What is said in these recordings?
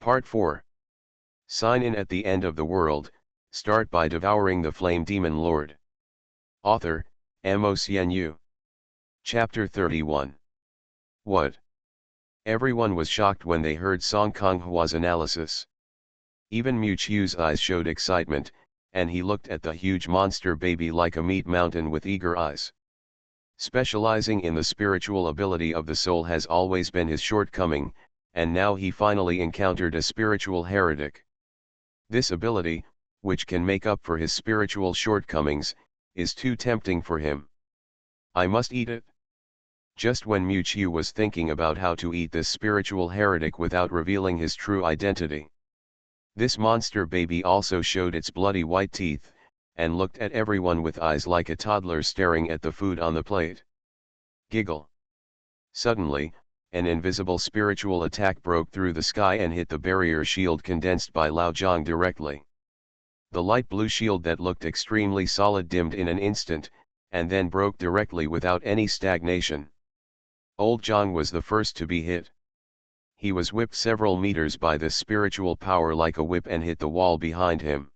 Part 4. Sign in at the end of the world, start by devouring the flame demon lord. Author, MOCNU. Chapter 31. What? Everyone was shocked when they heard Song Kang-hwa's analysis. Even Mu Chiu's eyes showed excitement, and he looked at the huge monster baby like a meat mountain with eager eyes. Specializing in the spiritual ability of the soul has always been his shortcoming, and now he finally encountered a spiritual heretic. This ability, which can make up for his spiritual shortcomings, is too tempting for him. I must eat it. Just when Mu Chiu was thinking about how to eat this spiritual heretic without revealing his true identity, this monster baby also showed its bloody white teeth, and looked at everyone with eyes like a toddler staring at the food on the plate. Giggle. Suddenly, an invisible spiritual attack broke through the sky and hit the barrier shield condensed by Lao Zhang directly. The light blue shield that looked extremely solid dimmed in an instant, and then broke directly without any stagnation. Old Zhang was the first to be hit. He was whipped several meters by this spiritual power like a whip and hit the wall behind him.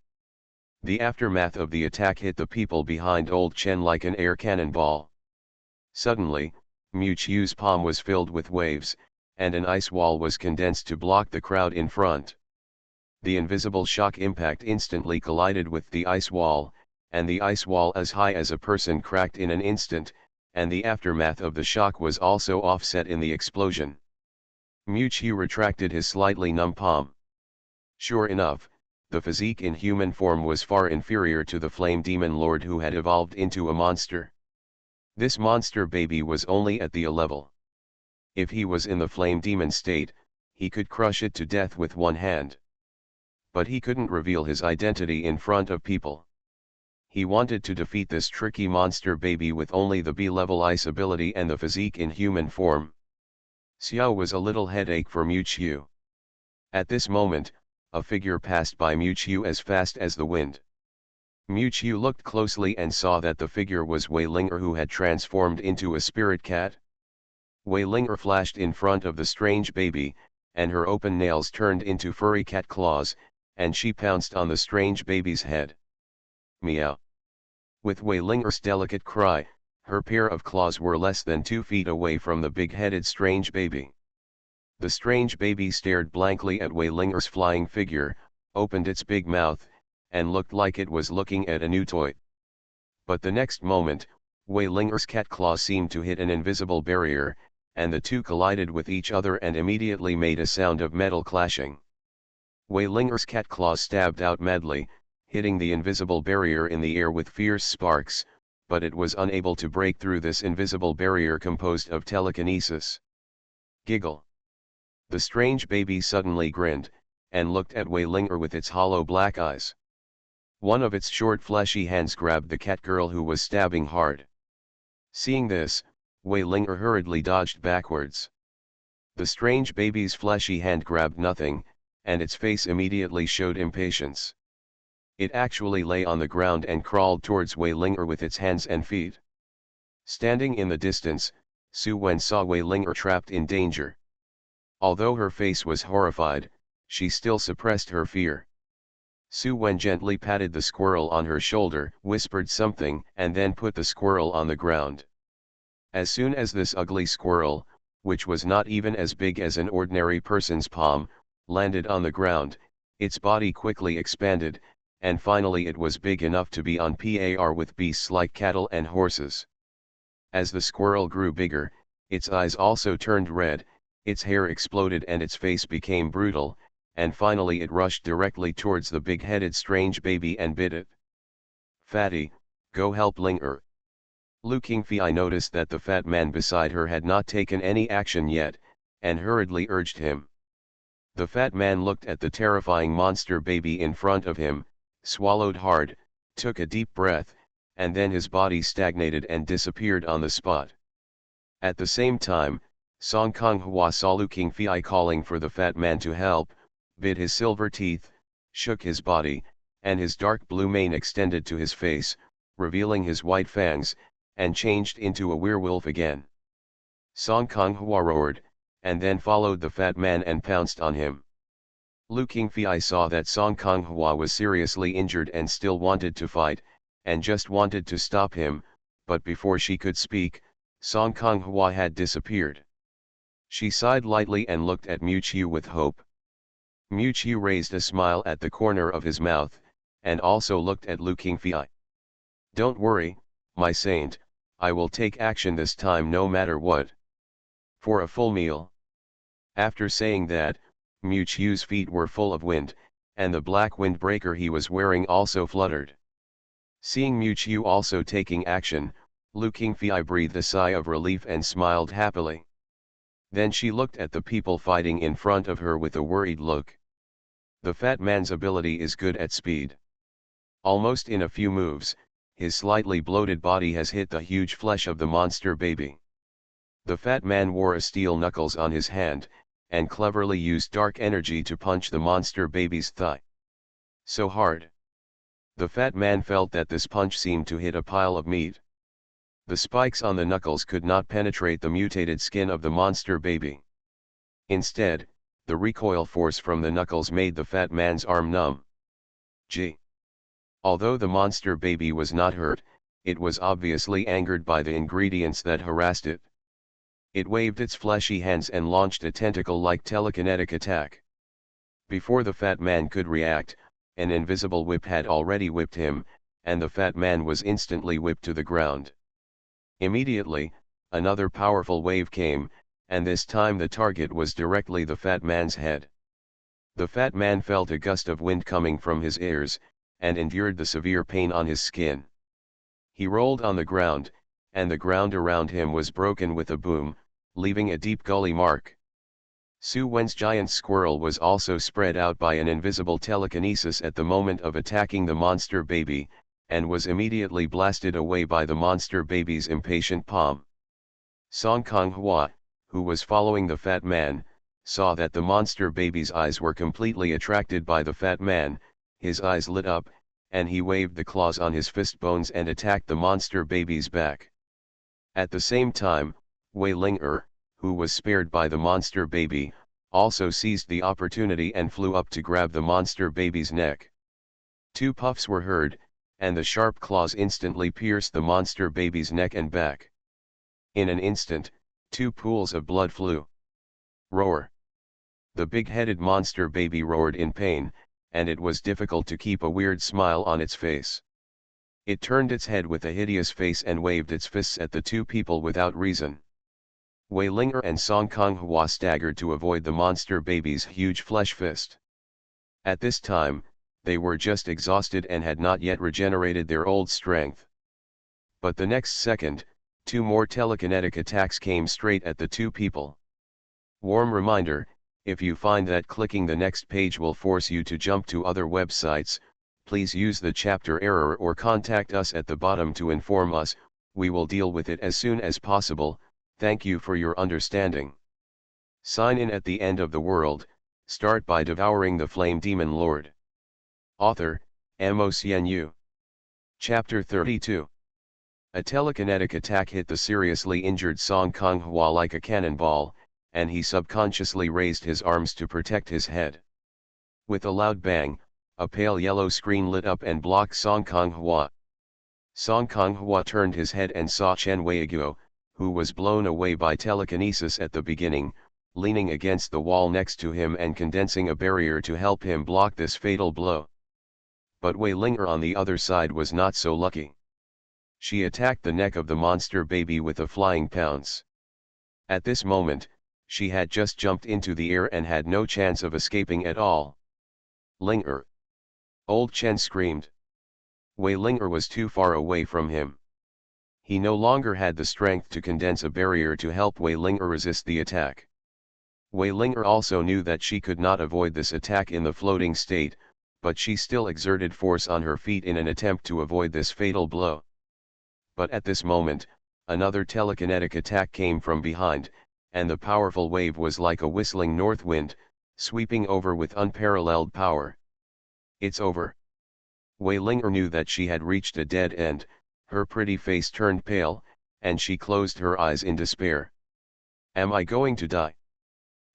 The aftermath of the attack hit the people behind Old Chen like an air cannonball. Suddenly, Mu Chiu's palm was filled with waves, and an ice wall was condensed to block the crowd in front. The invisible shock impact instantly collided with the ice wall, and the ice wall as high as a person cracked in an instant, and the aftermath of the shock was also offset in the explosion. Mu Chiu retracted his slightly numb palm. Sure enough, the physique in human form was far inferior to the flame demon lord who had evolved into a monster. This monster baby was only at the A level. If he was in the flame demon state, he could crush it to death with one hand. But he couldn't reveal his identity in front of people. He wanted to defeat this tricky monster baby with only the B-level ice ability and the physique in human form. Xiao was a little headache for Mu Chiu. At this moment, a figure passed by Mu Chiu as fast as the wind. Mu Chiu looked closely and saw that the figure was Wei Linger, who had transformed into a spirit cat. Wei Linger flashed in front of the strange baby, and her open nails turned into furry cat claws, and she pounced on the strange baby's head. Meow. With Wei Linger's delicate cry, her pair of claws were less than 2 feet away from the big-headed strange baby. The strange baby stared blankly at Wei Linger's flying figure, opened its big mouth, and looked like it was looking at a new toy. But the next moment, Wei Linger's cat claws seemed to hit an invisible barrier, and the two collided with each other and immediately made a sound of metal clashing. Wei Linger's cat claws stabbed out madly, hitting the invisible barrier in the air with fierce sparks, but it was unable to break through this invisible barrier composed of telekinesis. Giggle. The strange baby suddenly grinned, and looked at Wei Linger with its hollow black eyes. One of its short fleshy hands grabbed the cat girl who was stabbing hard. Seeing this, Wei Linger hurriedly dodged backwards. The strange baby's fleshy hand grabbed nothing, and its face immediately showed impatience. It actually lay on the ground and crawled towards Wei Linger with its hands and feet. Standing in the distance, Su Wen saw Wei Linger trapped in danger. Although her face was horrified, she still suppressed her fear. Su Wen gently patted the squirrel on her shoulder, whispered something, and then put the squirrel on the ground. As soon as this ugly squirrel, which was not even as big as an ordinary person's palm, landed on the ground, its body quickly expanded, and finally it was big enough to be on par with beasts like cattle and horses. As the squirrel grew bigger, its eyes also turned red, its hair exploded and its face became brutal, and finally it rushed directly towards the big-headed strange baby and bit it. Fatty, go help Linger. Lu Qingfei noticed that the fat man beside her had not taken any action yet, and hurriedly urged him. The fat man looked at the terrifying monster baby in front of him, swallowed hard, took a deep breath, and then his body stagnated and disappeared on the spot. At the same time, Song Kang-hwa saw Lu Qingfei calling for the fat man to help, bit his silver teeth, shook his body, and his dark blue mane extended to his face, revealing his white fangs, and changed into a werewolf again. Song Kang-hwa roared, and then followed the fat man and pounced on him. Lu Qingfei saw that Song Konghua was seriously injured and still wanted to fight, and just wanted to stop him, but before she could speak, Song Konghua had disappeared. She sighed lightly and looked at Mu Qiu with hope. Mu Qiu raised a smile at the corner of his mouth, and also looked at Lu Qingfei. Don't worry, my saint, I will take action this time no matter what. For a full meal. After saying that, Mu Qiu's feet were full of wind, and the black windbreaker he was wearing also fluttered. Seeing Mu Qiu also taking action, Lu Qingfei breathed a sigh of relief and smiled happily. Then she looked at the people fighting in front of her with a worried look. The fat man's ability is good at speed. Almost in a few moves, his slightly bloated body has hit the huge flesh of the monster baby. The fat man wore a steel knuckles on his hand, and cleverly used dark energy to punch the monster baby's thigh. So hard. The fat man felt that this punch seemed to hit a pile of meat. The spikes on the knuckles could not penetrate the mutated skin of the monster baby. Instead, the recoil force from the knuckles made the fat man's arm numb. Gee. Although the monster baby was not hurt, it was obviously angered by the ingredients that harassed it. It waved its fleshy hands and launched a tentacle-like telekinetic attack. Before the fat man could react, an invisible whip had already whipped him, and the fat man was instantly whipped to the ground. Immediately, another powerful wave came, and this time the target was directly the fat man's head. The fat man felt a gust of wind coming from his ears, and endured the severe pain on his skin. He rolled on the ground, and the ground around him was broken with a boom, leaving a deep gully mark. Su Wen's giant squirrel was also spread out by an invisible telekinesis at the moment of attacking the monster baby, and was immediately blasted away by the monster baby's impatient palm. Song Konghua, who was following the fat man, saw that the monster baby's eyes were completely attracted by the fat man. His eyes lit up, and he waved the claws on his fist bones and attacked the monster baby's back. At the same time, Wei Ling-er, who was spared by the monster baby, also seized the opportunity and flew up to grab the monster baby's neck. Two puffs were heard, and the sharp claws instantly pierced the monster baby's neck and back. In an instant, two pools of blood flew. Roar! The big-headed monster baby roared in pain, and it was difficult to keep a weird smile on its face. It turned its head with a hideous face and waved its fists at the two people without reason. Wei Ling-er and Song Konghua staggered to avoid the monster baby's huge flesh fist. At this time, they were just exhausted and had not yet regenerated their old strength. But the next second, two more telekinetic attacks came straight at the two people. Warm reminder, if you find that clicking the next page will force you to jump to other websites, please use the chapter error or contact us at the bottom to inform us. We will deal with it as soon as possible. Thank you for your understanding. Sign in at the end of the world. Start by devouring the flame demon lord. Author, MOCNU. Chapter 32. A telekinetic attack hit the seriously injured Song Konghua like a cannonball, and he subconsciously raised his arms to protect his head. With a loud bang, a pale yellow screen lit up and blocked Song Konghua. Song Konghua turned his head and saw Chen Weiguo, who was blown away by telekinesis at the beginning, leaning against the wall next to him and condensing a barrier to help him block this fatal blow. But Wei Ling-er on the other side was not so lucky. She attacked the neck of the monster baby with a flying pounce. At this moment, she had just jumped into the air and had no chance of escaping at all. Ling-er! Old Chen screamed. Wei Ling-er was too far away from him. He no longer had the strength to condense a barrier to help Wei Ling-er resist the attack. Wei Ling-er also knew that she could not avoid this attack in the floating state, but she still exerted force on her feet in an attempt to avoid this fatal blow. But at this moment, another telekinetic attack came from behind, and the powerful wave was like a whistling north wind, sweeping over with unparalleled power. It's over. Wei Ling-er knew that she had reached a dead end. Her pretty face turned pale, and she closed her eyes in despair. Am I going to die?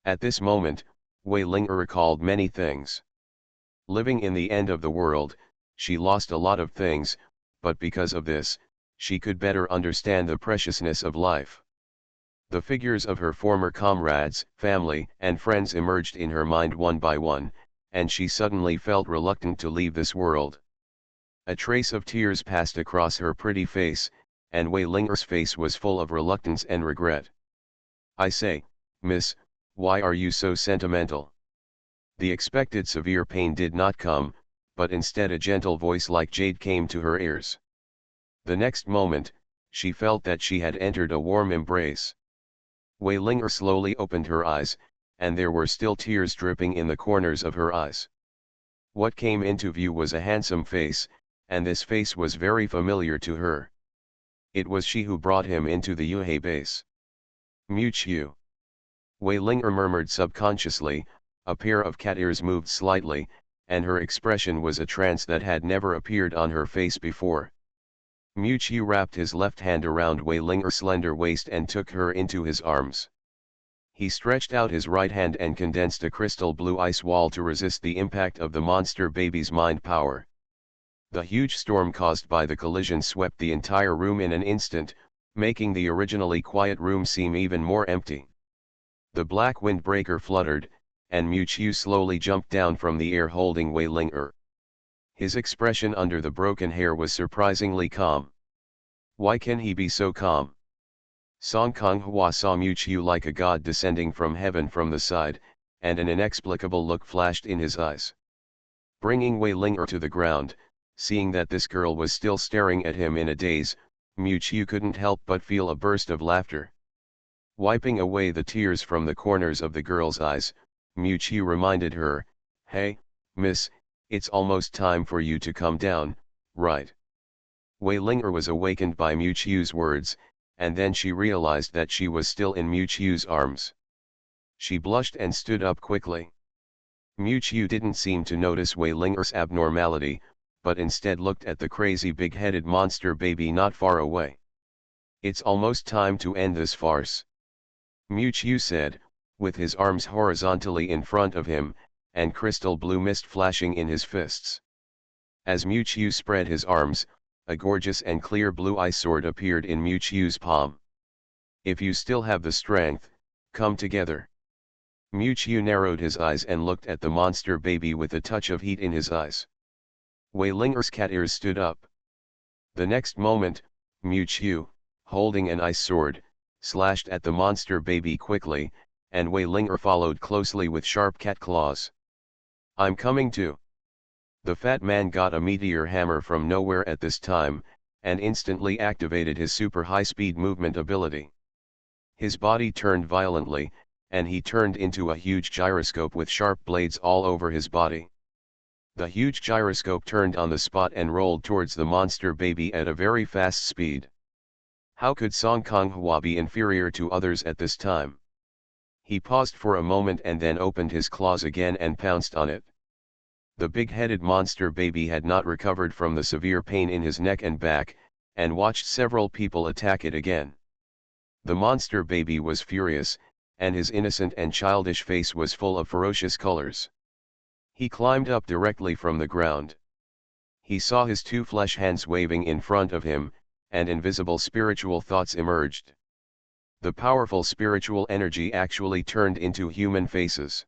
At this moment, Wei Ling recalled many things. Living in the end of the world, she lost a lot of things, but because of this, she could better understand the preciousness of life. The figures of her former comrades, family, and friends emerged in her mind one by one, and she suddenly felt reluctant to leave this world. A trace of tears passed across her pretty face, and Wei Ling's face was full of reluctance and regret. "I say, miss, why are you so sentimental?" The expected severe pain did not come, but instead a gentle voice like jade came to her ears. The next moment, she felt that she had entered a warm embrace. Wei Ling slowly opened her eyes, and there were still tears dripping in the corners of her eyes. What came into view was a handsome face, and this face was very familiar to her. It was she who brought him into the Yuhei base. Mu Qiu. Wei Ling murmured subconsciously. A pair of cat ears moved slightly, and her expression was a trance that had never appeared on her face before. Mu Qiu wrapped his left hand around Wei Ling's slender waist and took her into his arms. He stretched out his right hand and condensed a crystal blue ice wall to resist the impact of the monster baby's mind power. The huge storm caused by the collision swept the entire room in an instant, making the originally quiet room seem even more empty. The black windbreaker fluttered, and Mu Qiu slowly jumped down from the air holding Wei Ling. His expression under the broken hair was surprisingly calm. Why can he be so calm? Song Konghua saw Mu Qiu like a god descending from heaven from the side, and an inexplicable look flashed in his eyes. Bringing Wei Ling to the ground, seeing that this girl was still staring at him in a daze, Mu Qiu couldn't help but feel a burst of laughter. Wiping away the tears from the corners of the girl's eyes, Mu Qiu reminded her, "Hey, miss, it's almost time for you to come down, right?" Wei Ling was awakened by Mu Qiu's words, and then she realized that she was still in Mu Qiu's arms. She blushed and stood up quickly. Mu Qiu didn't seem to notice Wei Ling's abnormality, but instead looked at the crazy big-headed monster baby not far away. "It's almost time to end this farce," Mu Qiu said, with his arms horizontally in front of him, and crystal blue mist flashing in his fists. As Mu Qiu spread his arms, a gorgeous and clear blue ice sword appeared in Mu Qiu's palm. "If you still have the strength, come together." Mu Qiu narrowed his eyes and looked at the monster baby with a touch of heat in his eyes. Wei Ling's cat ears stood up. The next moment, Mu Qiu, holding an ice sword, slashed at the monster baby quickly, and Wei Ling followed closely with sharp cat claws. "I'm coming too." The fat man got a meteor hammer from nowhere at this time, and instantly activated his super high-speed movement ability. His body turned violently, and he turned into a huge gyroscope with sharp blades all over his body. The huge gyroscope turned on the spot and rolled towards the monster baby at a very fast speed. How could Song Konghua be inferior to others at this time? He paused for a moment and then opened his claws again and pounced on it. The big-headed monster baby had not recovered from the severe pain in his neck and back, and watched several people attack it again. The monster baby was furious, and his innocent and childish face was full of ferocious colors. He climbed up directly from the ground. He saw his two flesh hands waving in front of him, and invisible spiritual thoughts emerged. The powerful spiritual energy actually turned into human faces.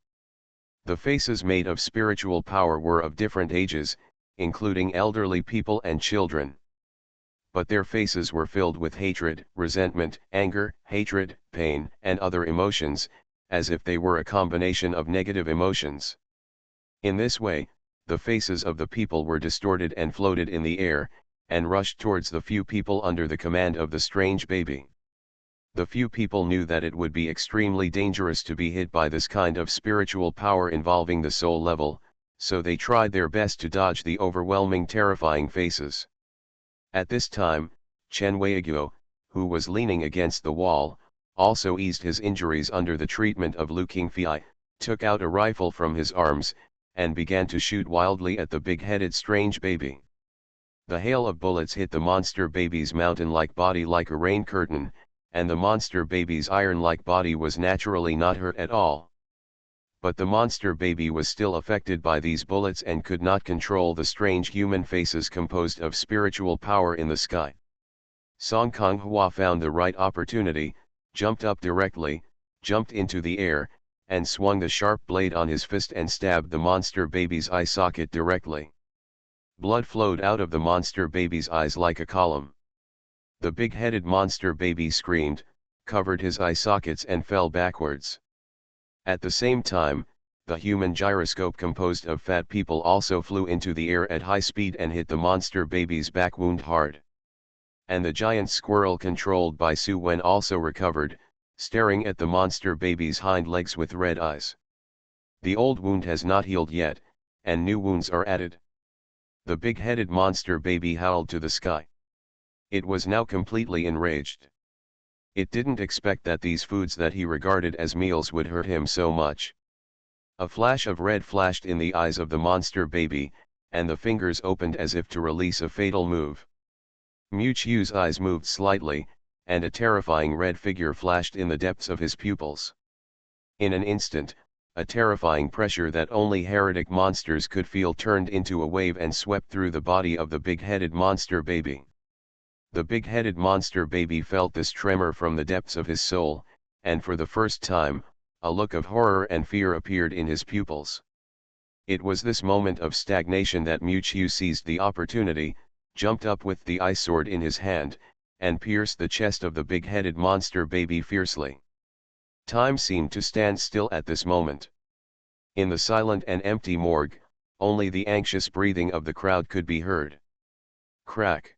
The faces made of spiritual power were of different ages, including elderly people and children. But their faces were filled with hatred, resentment, anger, hatred, pain, and other emotions, as if they were a combination of negative emotions. In this way, the faces of the people were distorted and floated in the air, and rushed towards the few people under the command of the strange baby. The few people knew that it would be extremely dangerous to be hit by this kind of spiritual power involving the soul level, so they tried their best to dodge the overwhelming terrifying faces. At this time, Chen Weiguo, who was leaning against the wall, also eased his injuries under the treatment of Lu Qingfei, took out a rifle from his arms, and began to shoot wildly at the big-headed strange baby. The hail of bullets hit the monster baby's mountain-like body like a rain curtain, and the monster baby's iron-like body was naturally not hurt at all. But the monster baby was still affected by these bullets and could not control the strange human faces composed of spiritual power in the sky. Song Kong-hwa found the right opportunity, jumped up directly, jumped into the air, and swung the sharp blade on his fist and stabbed the monster baby's eye socket directly. Blood flowed out of the monster baby's eyes like a column. The big-headed monster baby screamed, covered his eye sockets and fell backwards. At the same time, the human gyroscope composed of fat people also flew into the air at high speed and hit the monster baby's back wound hard. And the giant squirrel controlled by Su Wen also recovered, staring at the monster baby's hind legs with red eyes. The old wound has not healed yet, and new wounds are added. The big-headed monster baby howled to the sky. It was now completely enraged. It didn't expect that these foods that he regarded as meals would hurt him so much. A flash of red flashed in the eyes of the monster baby, and the fingers opened as if to release a fatal move. Mu Chiu's eyes moved slightly, and a terrifying red figure flashed in the depths of his pupils. In an instant, a terrifying pressure that only heretic monsters could feel turned into a wave and swept through the body of the big-headed monster baby. The big-headed monster baby felt this tremor from the depths of his soul, and for the first time, a look of horror and fear appeared in his pupils. It was this moment of stagnation that Mu Chiu seized the opportunity, jumped up with the ice sword in his hand, and pierced the chest of the big-headed monster baby fiercely. Time seemed to stand still at this moment. In the silent and empty morgue, only the anxious breathing of the crowd could be heard. Crack!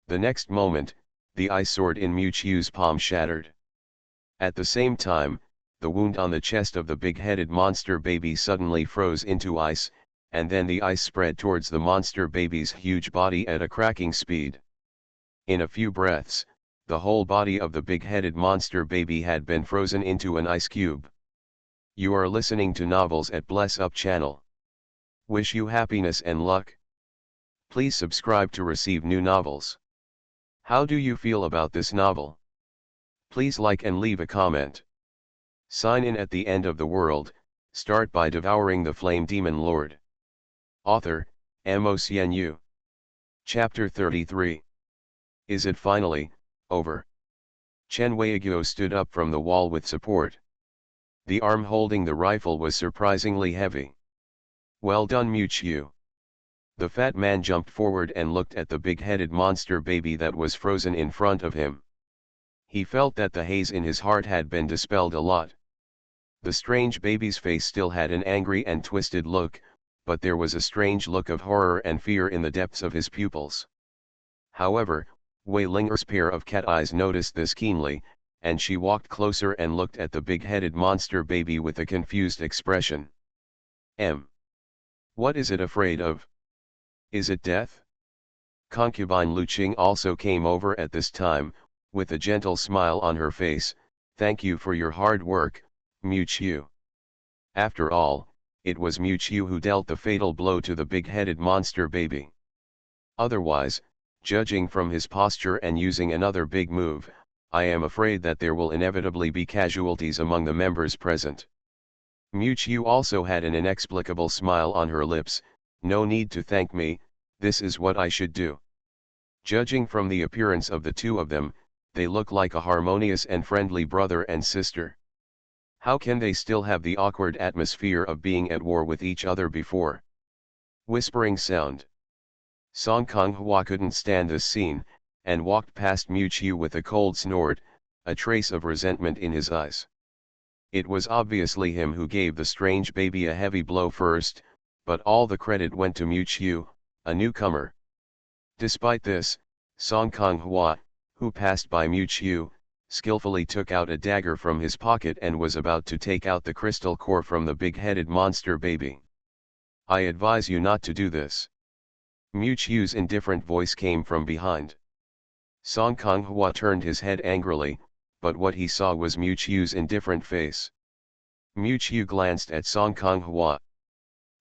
The next moment, the ice sword in Mu Chiu's palm shattered. At the same time, the wound on the chest of the big-headed monster baby suddenly froze into ice, and then the ice spread towards the monster baby's huge body at a cracking speed. In a few breaths, the whole body of the big-headed monster baby had been frozen into an ice cube. You are listening to Novels at Bless Up channel. Wish you happiness and luck. Please subscribe to receive new novels. How do you feel about this novel? Please like and leave a comment. Sign in at the end of the world, start by devouring the flame demon lord. Author, MOCNU. Chapter 33. Is it finally over? Chen Weiguo stood up from the wall with support. The arm holding the rifle was surprisingly heavy. Well done, Mu Chiu. The fat man jumped forward and looked at the big-headed monster baby that was frozen in front of him. He felt that the haze in his heart had been dispelled a lot. The strange baby's face still had an angry and twisted look, but there was a strange look of horror and fear in the depths of his pupils. However, Wei Linger's pair of cat eyes noticed this keenly, and she walked closer and looked at the big-headed monster baby with a confused expression. What is it afraid of? Is it death? Concubine Lu Qing also came over at this time, with a gentle smile on her face. Thank you for your hard work, Mu Chiu. After all, it was Mu Chiu who dealt the fatal blow to the big-headed monster baby. Otherwise, judging from his posture and using another big move, I am afraid that there will inevitably be casualties among the members present. Mu Chiu also had an inexplicable smile on her lips. No need to thank me, this is what I should do. Judging from the appearance of the two of them, they look like a harmonious and friendly brother and sister. How can they still have the awkward atmosphere of being at war with each other before? Whispering sound. Song Kong-hwa couldn't stand this scene, and walked past Mu Chiu with a cold snort, a trace of resentment in his eyes. It was obviously him who gave the strange baby a heavy blow first, but all the credit went to Mu Chiu, a newcomer. Despite this, Song Kong-hwa, who passed by Mu Chiu, skillfully took out a dagger from his pocket and was about to take out the crystal core from the big-headed monster baby. I advise you not to do this. Mu Chiu's indifferent voice came from behind. Song Kong-hwa turned his head angrily, but what he saw was Mu Chiu's indifferent face. Mu Chiu glanced at Song Kong-hwa.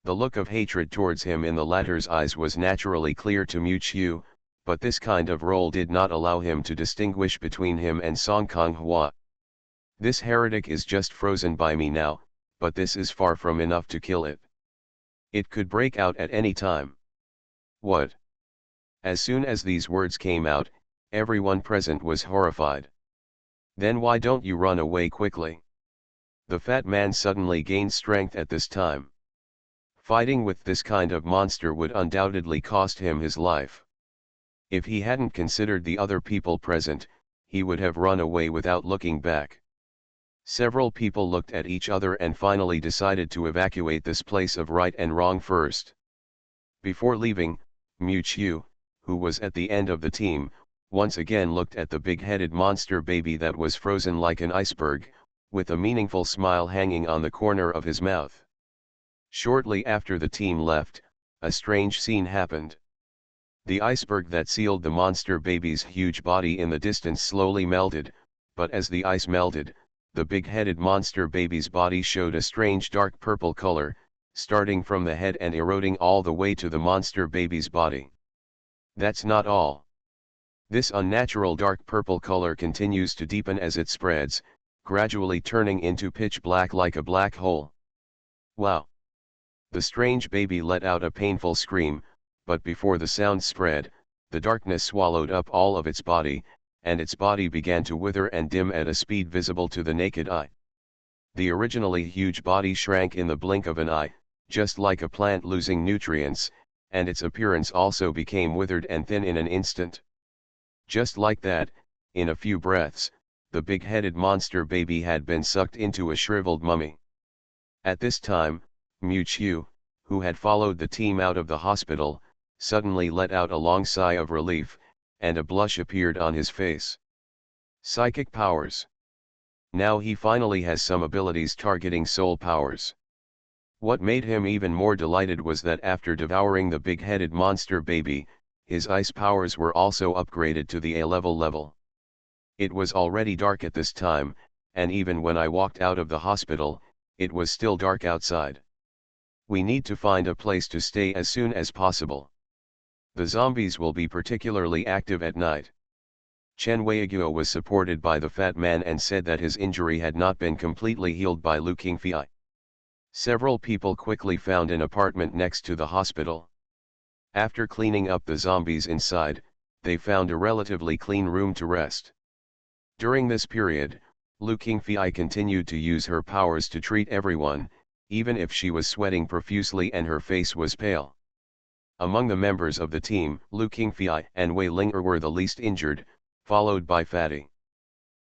The look of hatred towards him in the latter's eyes was naturally clear to Mu Chiu, but this kind of role did not allow him to distinguish between him and Song Kong-hwa. This heretic is just frozen by me now, but this is far from enough to kill it. It could break out at any time. What? As soon as these words came out, everyone present was horrified. Then why don't you run away quickly? The fat man suddenly gained strength at this time. Fighting with this kind of monster would undoubtedly cost him his life. If he hadn't considered the other people present, he would have run away without looking back. Several people looked at each other and finally decided to evacuate this place of right and wrong first. Before leaving, Mu-Chiu, who was at the end of the team, once again looked at the big-headed monster baby that was frozen like an iceberg, with a meaningful smile hanging on the corner of his mouth. Shortly after the team left, a strange scene happened. The iceberg that sealed the monster baby's huge body in the distance slowly melted, but as the ice melted, the big-headed monster baby's body showed a strange dark purple color, starting from the head and eroding all the way to the monster baby's body. That's not all. This unnatural dark purple color continues to deepen as it spreads, gradually turning into pitch black like a black hole. Wow! The strange baby let out a painful scream, but before the sound spread, the darkness swallowed up all of its body, and its body began to wither and dim at a speed visible to the naked eye. The originally huge body shrank in the blink of an eye, just like a plant losing nutrients, and its appearance also became withered and thin in an instant. Just like that, in a few breaths, the big-headed monster baby had been sucked into a shriveled mummy. At this time, Mu-Chiu, who had followed the team out of the hospital, suddenly let out a long sigh of relief, and a blush appeared on his face. Psychic powers. Now he finally has some abilities targeting soul powers. What made him even more delighted was that after devouring the big-headed monster baby, his ice powers were also upgraded to the A-level level. It was already dark at this time, and even when I walked out of the hospital, it was still dark outside. We need to find a place to stay as soon as possible. The zombies will be particularly active at night. Chen Weiguo was supported by the fat man and said that his injury had not been completely healed by Lu Qingfei. Several people quickly found an apartment next to the hospital. After cleaning up the zombies inside, they found a relatively clean room to rest. During this period, Lu Qingfei continued to use her powers to treat everyone, even if she was sweating profusely and her face was pale. Among the members of the team, Lu Qingfei and Wei Ling'er were the least injured, followed by Fatty.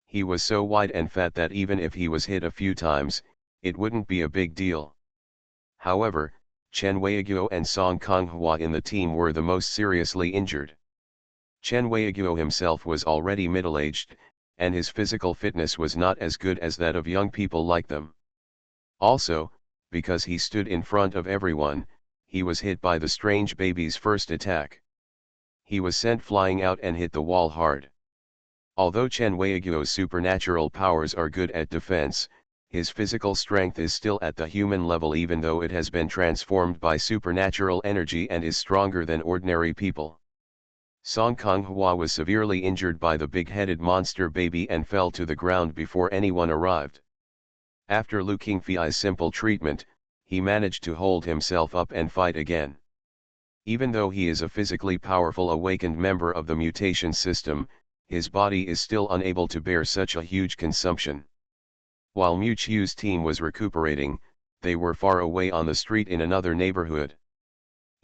He was so wide and fat that even if he was hit a few times, it wouldn't be a big deal. However, Chen Weiguo and Song Konghua in the team were the most seriously injured. Chen Weiguo himself was already middle-aged, and his physical fitness was not as good as that of young people like them. Also, because he stood in front of everyone, he was hit by the strange baby's first attack. He was sent flying out and hit the wall hard. Although Chen Weiguo's supernatural powers are good at defense, his physical strength is still at the human level even though it has been transformed by supernatural energy and is stronger than ordinary people. Song Konghua was severely injured by the big-headed monster baby and fell to the ground before anyone arrived. After Lu Qingfei's simple treatment, he managed to hold himself up and fight again. Even though he is a physically powerful awakened member of the mutation system, his body is still unable to bear such a huge consumption. While Mu-Chiu's team was recuperating, they were far away on the street in another neighborhood.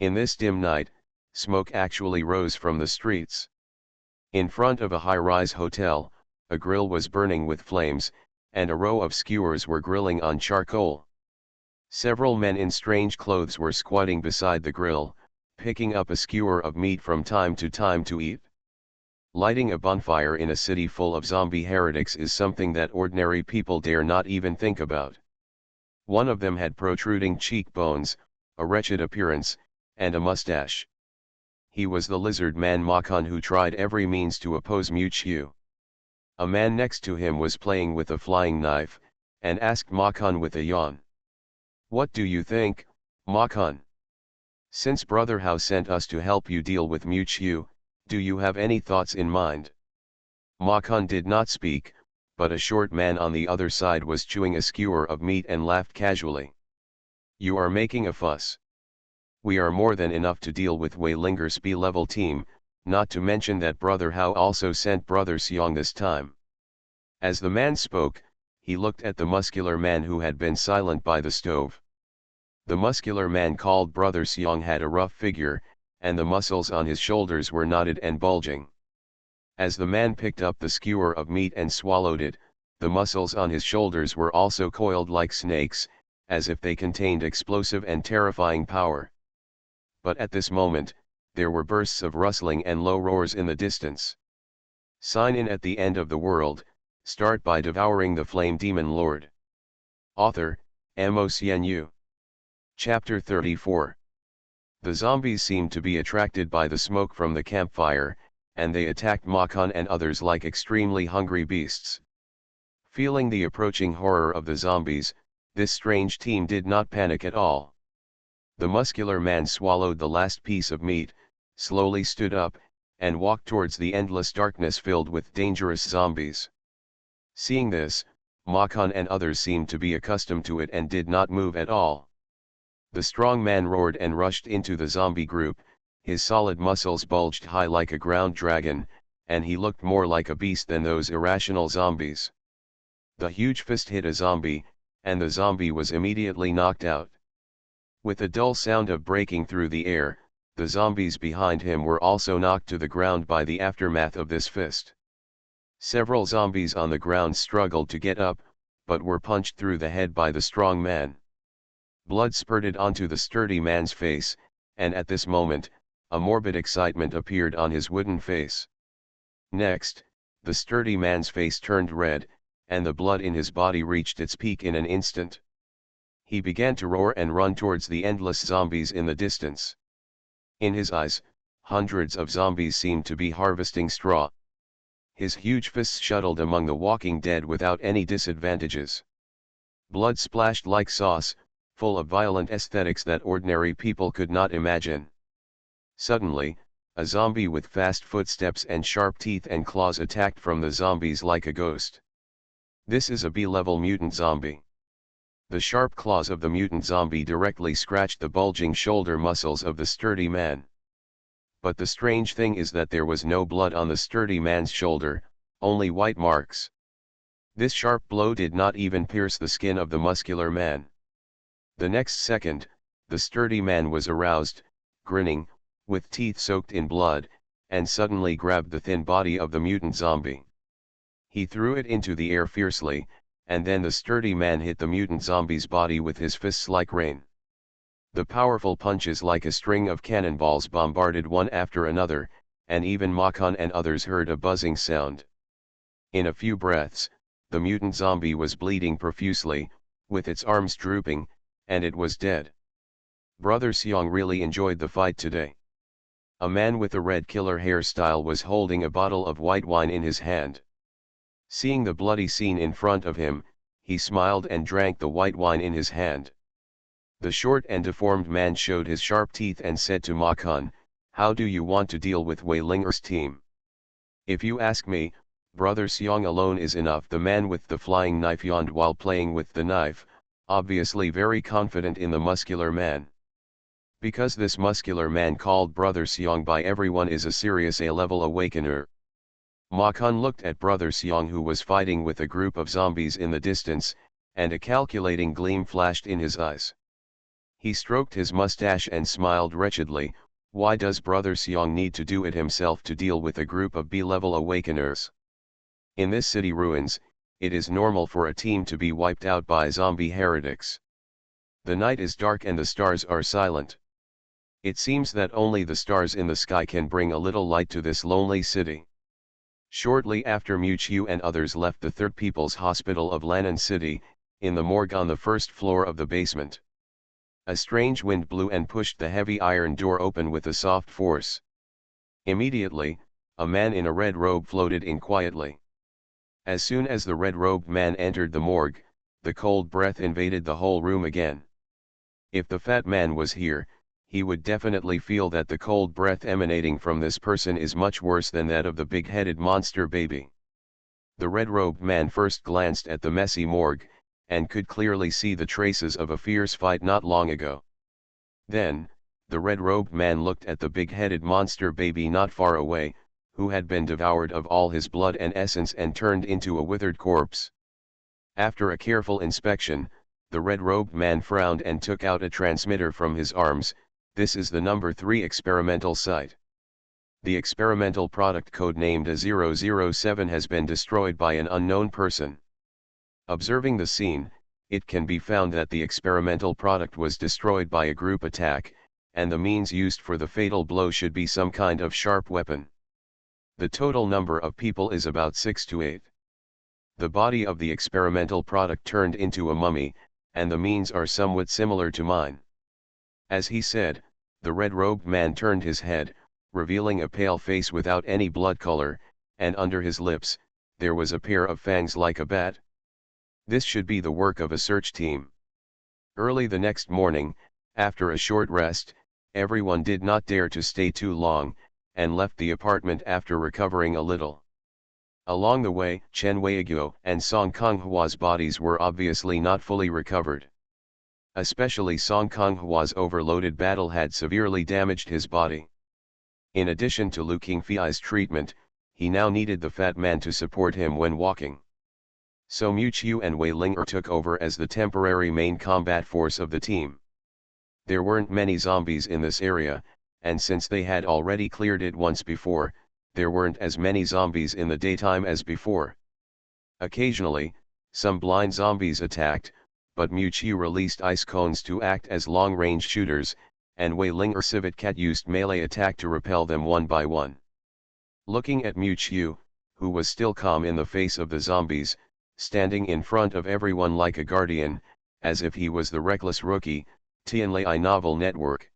In this dim night, smoke actually rose from the streets. In front of a high-rise hotel, a grill was burning with flames, and a row of skewers were grilling on charcoal. Several men in strange clothes were squatting beside the grill, picking up a skewer of meat from time to time to eat. Lighting a bonfire in a city full of zombie heretics is something that ordinary people dare not even think about. One of them had protruding cheekbones, a wretched appearance, and a mustache. He was the lizard man Makan, who tried every means to oppose Mu-Chiu. A man next to him was playing with a flying knife, and asked Makan with a yawn. "What do you think, Makan? Since Brother Hao sent us to help you deal with Mu-Chiu, do you have any thoughts in mind?" Makan did not speak, but a short man on the other side was chewing a skewer of meat and laughed casually. "You are making a fuss. We are more than enough to deal with Wei Linger's B-level team, not to mention that Brother Hao also sent Brother Xiong this time." As the man spoke, he looked at the muscular man who had been silent by the stove. The muscular man called Brother Xiong had a rough figure, and the muscles on his shoulders were knotted and bulging. As the man picked up the skewer of meat and swallowed it, the muscles on his shoulders were also coiled like snakes, as if they contained explosive and terrifying power. But at this moment, there were bursts of rustling and low roars in the distance. Sign in at the end of the world, start by devouring the flame demon lord. Author, MaleProtagonist. Chapter 34. The zombies seemed to be attracted by the smoke from the campfire, and they attacked Makan and others like extremely hungry beasts. Feeling the approaching horror of the zombies, this strange team did not panic at all. The muscular man swallowed the last piece of meat, slowly stood up, and walked towards the endless darkness filled with dangerous zombies. Seeing this, Makan and others seemed to be accustomed to it and did not move at all. The strong man roared and rushed into the zombie group, his solid muscles bulged high like a ground dragon, and he looked more like a beast than those irrational zombies. The huge fist hit a zombie, and the zombie was immediately knocked out. With a dull sound of breaking through the air, the zombies behind him were also knocked to the ground by the aftermath of this fist. Several zombies on the ground struggled to get up, but were punched through the head by the strong man. Blood spurted onto the sturdy man's face, and at this moment, a morbid excitement appeared on his wooden face. Next, the sturdy man's face turned red, and the blood in his body reached its peak in an instant. He began to roar and run towards the endless zombies in the distance. In his eyes, hundreds of zombies seemed to be harvesting straw. His huge fists shuttled among the walking dead without any disadvantages. Blood splashed like sauce, full of violent aesthetics that ordinary people could not imagine. Suddenly, a zombie with fast footsteps and sharp teeth and claws attacked from the zombies like a ghost. This is a B-level mutant zombie. The sharp claws of the mutant zombie directly scratched the bulging shoulder muscles of the sturdy man. But the strange thing is that there was no blood on the sturdy man's shoulder, only white marks. This sharp blow did not even pierce the skin of the muscular man. The next second, the sturdy man was aroused, grinning, with teeth soaked in blood, and suddenly grabbed the thin body of the mutant zombie. He threw it into the air fiercely, and then the sturdy man hit the mutant zombie's body with his fists like rain. The powerful punches like a string of cannonballs bombarded one after another, and even Makan and others heard a buzzing sound. In a few breaths, the mutant zombie was bleeding profusely, with its arms drooping, and it was dead. Brother Xiong really enjoyed the fight today. A man with a red killer hairstyle was holding a bottle of white wine in his hand. Seeing the bloody scene in front of him, he smiled and drank the white wine in his hand. The short and deformed man showed his sharp teeth and said to Makan, "How do you want to deal with Wei Linger's team? If you ask me, Brother Xiong alone is enough." The man with the flying knife yawned while playing with the knife, obviously very confident in the muscular man. Because this muscular man called Brother Xiong by everyone is a serious A-level awakener. Makan looked at Brother Xiong who was fighting with a group of zombies in the distance, and a calculating gleam flashed in his eyes. He stroked his mustache and smiled wretchedly. Why does Brother Xiong need to do it himself to deal with a group of B-level awakeners? In this city ruins, it is normal for a team to be wiped out by zombie heretics. The night is dark and the stars are silent. It seems that only the stars in the sky can bring a little light to this lonely city. Shortly after Mu Chiu and others left the Third People's Hospital of Lannan City, in the morgue on the first floor of the basement, a strange wind blew and pushed the heavy iron door open with a soft force. Immediately, a man in a red robe floated in quietly. As soon as the red-robed man entered the morgue, the cold breath invaded the whole room again. If the fat man was here, he would definitely feel that the cold breath emanating from this person is much worse than that of the big-headed monster baby. The red-robed man first glanced at the messy morgue, and could clearly see the traces of a fierce fight not long ago. Then, the red-robed man looked at the big-headed monster baby not far away, who had been devoured of all his blood and essence and turned into a withered corpse. After a careful inspection, the red-robed man frowned and took out a transmitter from his arms. This is the number 3 experimental site. The experimental product codenamed A007 has been destroyed by an unknown person. Observing the scene, it can be found that the experimental product was destroyed by a group attack, and the means used for the fatal blow should be some kind of sharp weapon. The total number of people is about 6 to 8. The body of the experimental product turned into a mummy, and the means are somewhat similar to mine. As he said, the red-robed man turned his head, revealing a pale face without any blood color, and under his lips, there was a pair of fangs like a bat. This should be the work of a search team. Early the next morning, after a short rest, everyone did not dare to stay too long, and left the apartment after recovering a little. Along the way, Chen Weiguo and Song Konghua's bodies were obviously not fully recovered. Especially Song Konghua's overloaded battle had severely damaged his body. In addition to Lu Qingfei's treatment, he now needed the fat man to support him when walking. So Mu Qiu and Wei Ling took over as the temporary main combat force of the team. There weren't many zombies in this area, and since they had already cleared it once before, there weren't as many zombies in the daytime as before. Occasionally, some blind zombies attacked, but Mu Qiu released ice cones to act as long-range shooters, and Wei Ling or Civet Cat used melee attack to repel them one by one. Looking at Mu Qiu, who was still calm in the face of the zombies, standing in front of everyone like a guardian, as if he was the reckless rookie, Tianlai Novel Network.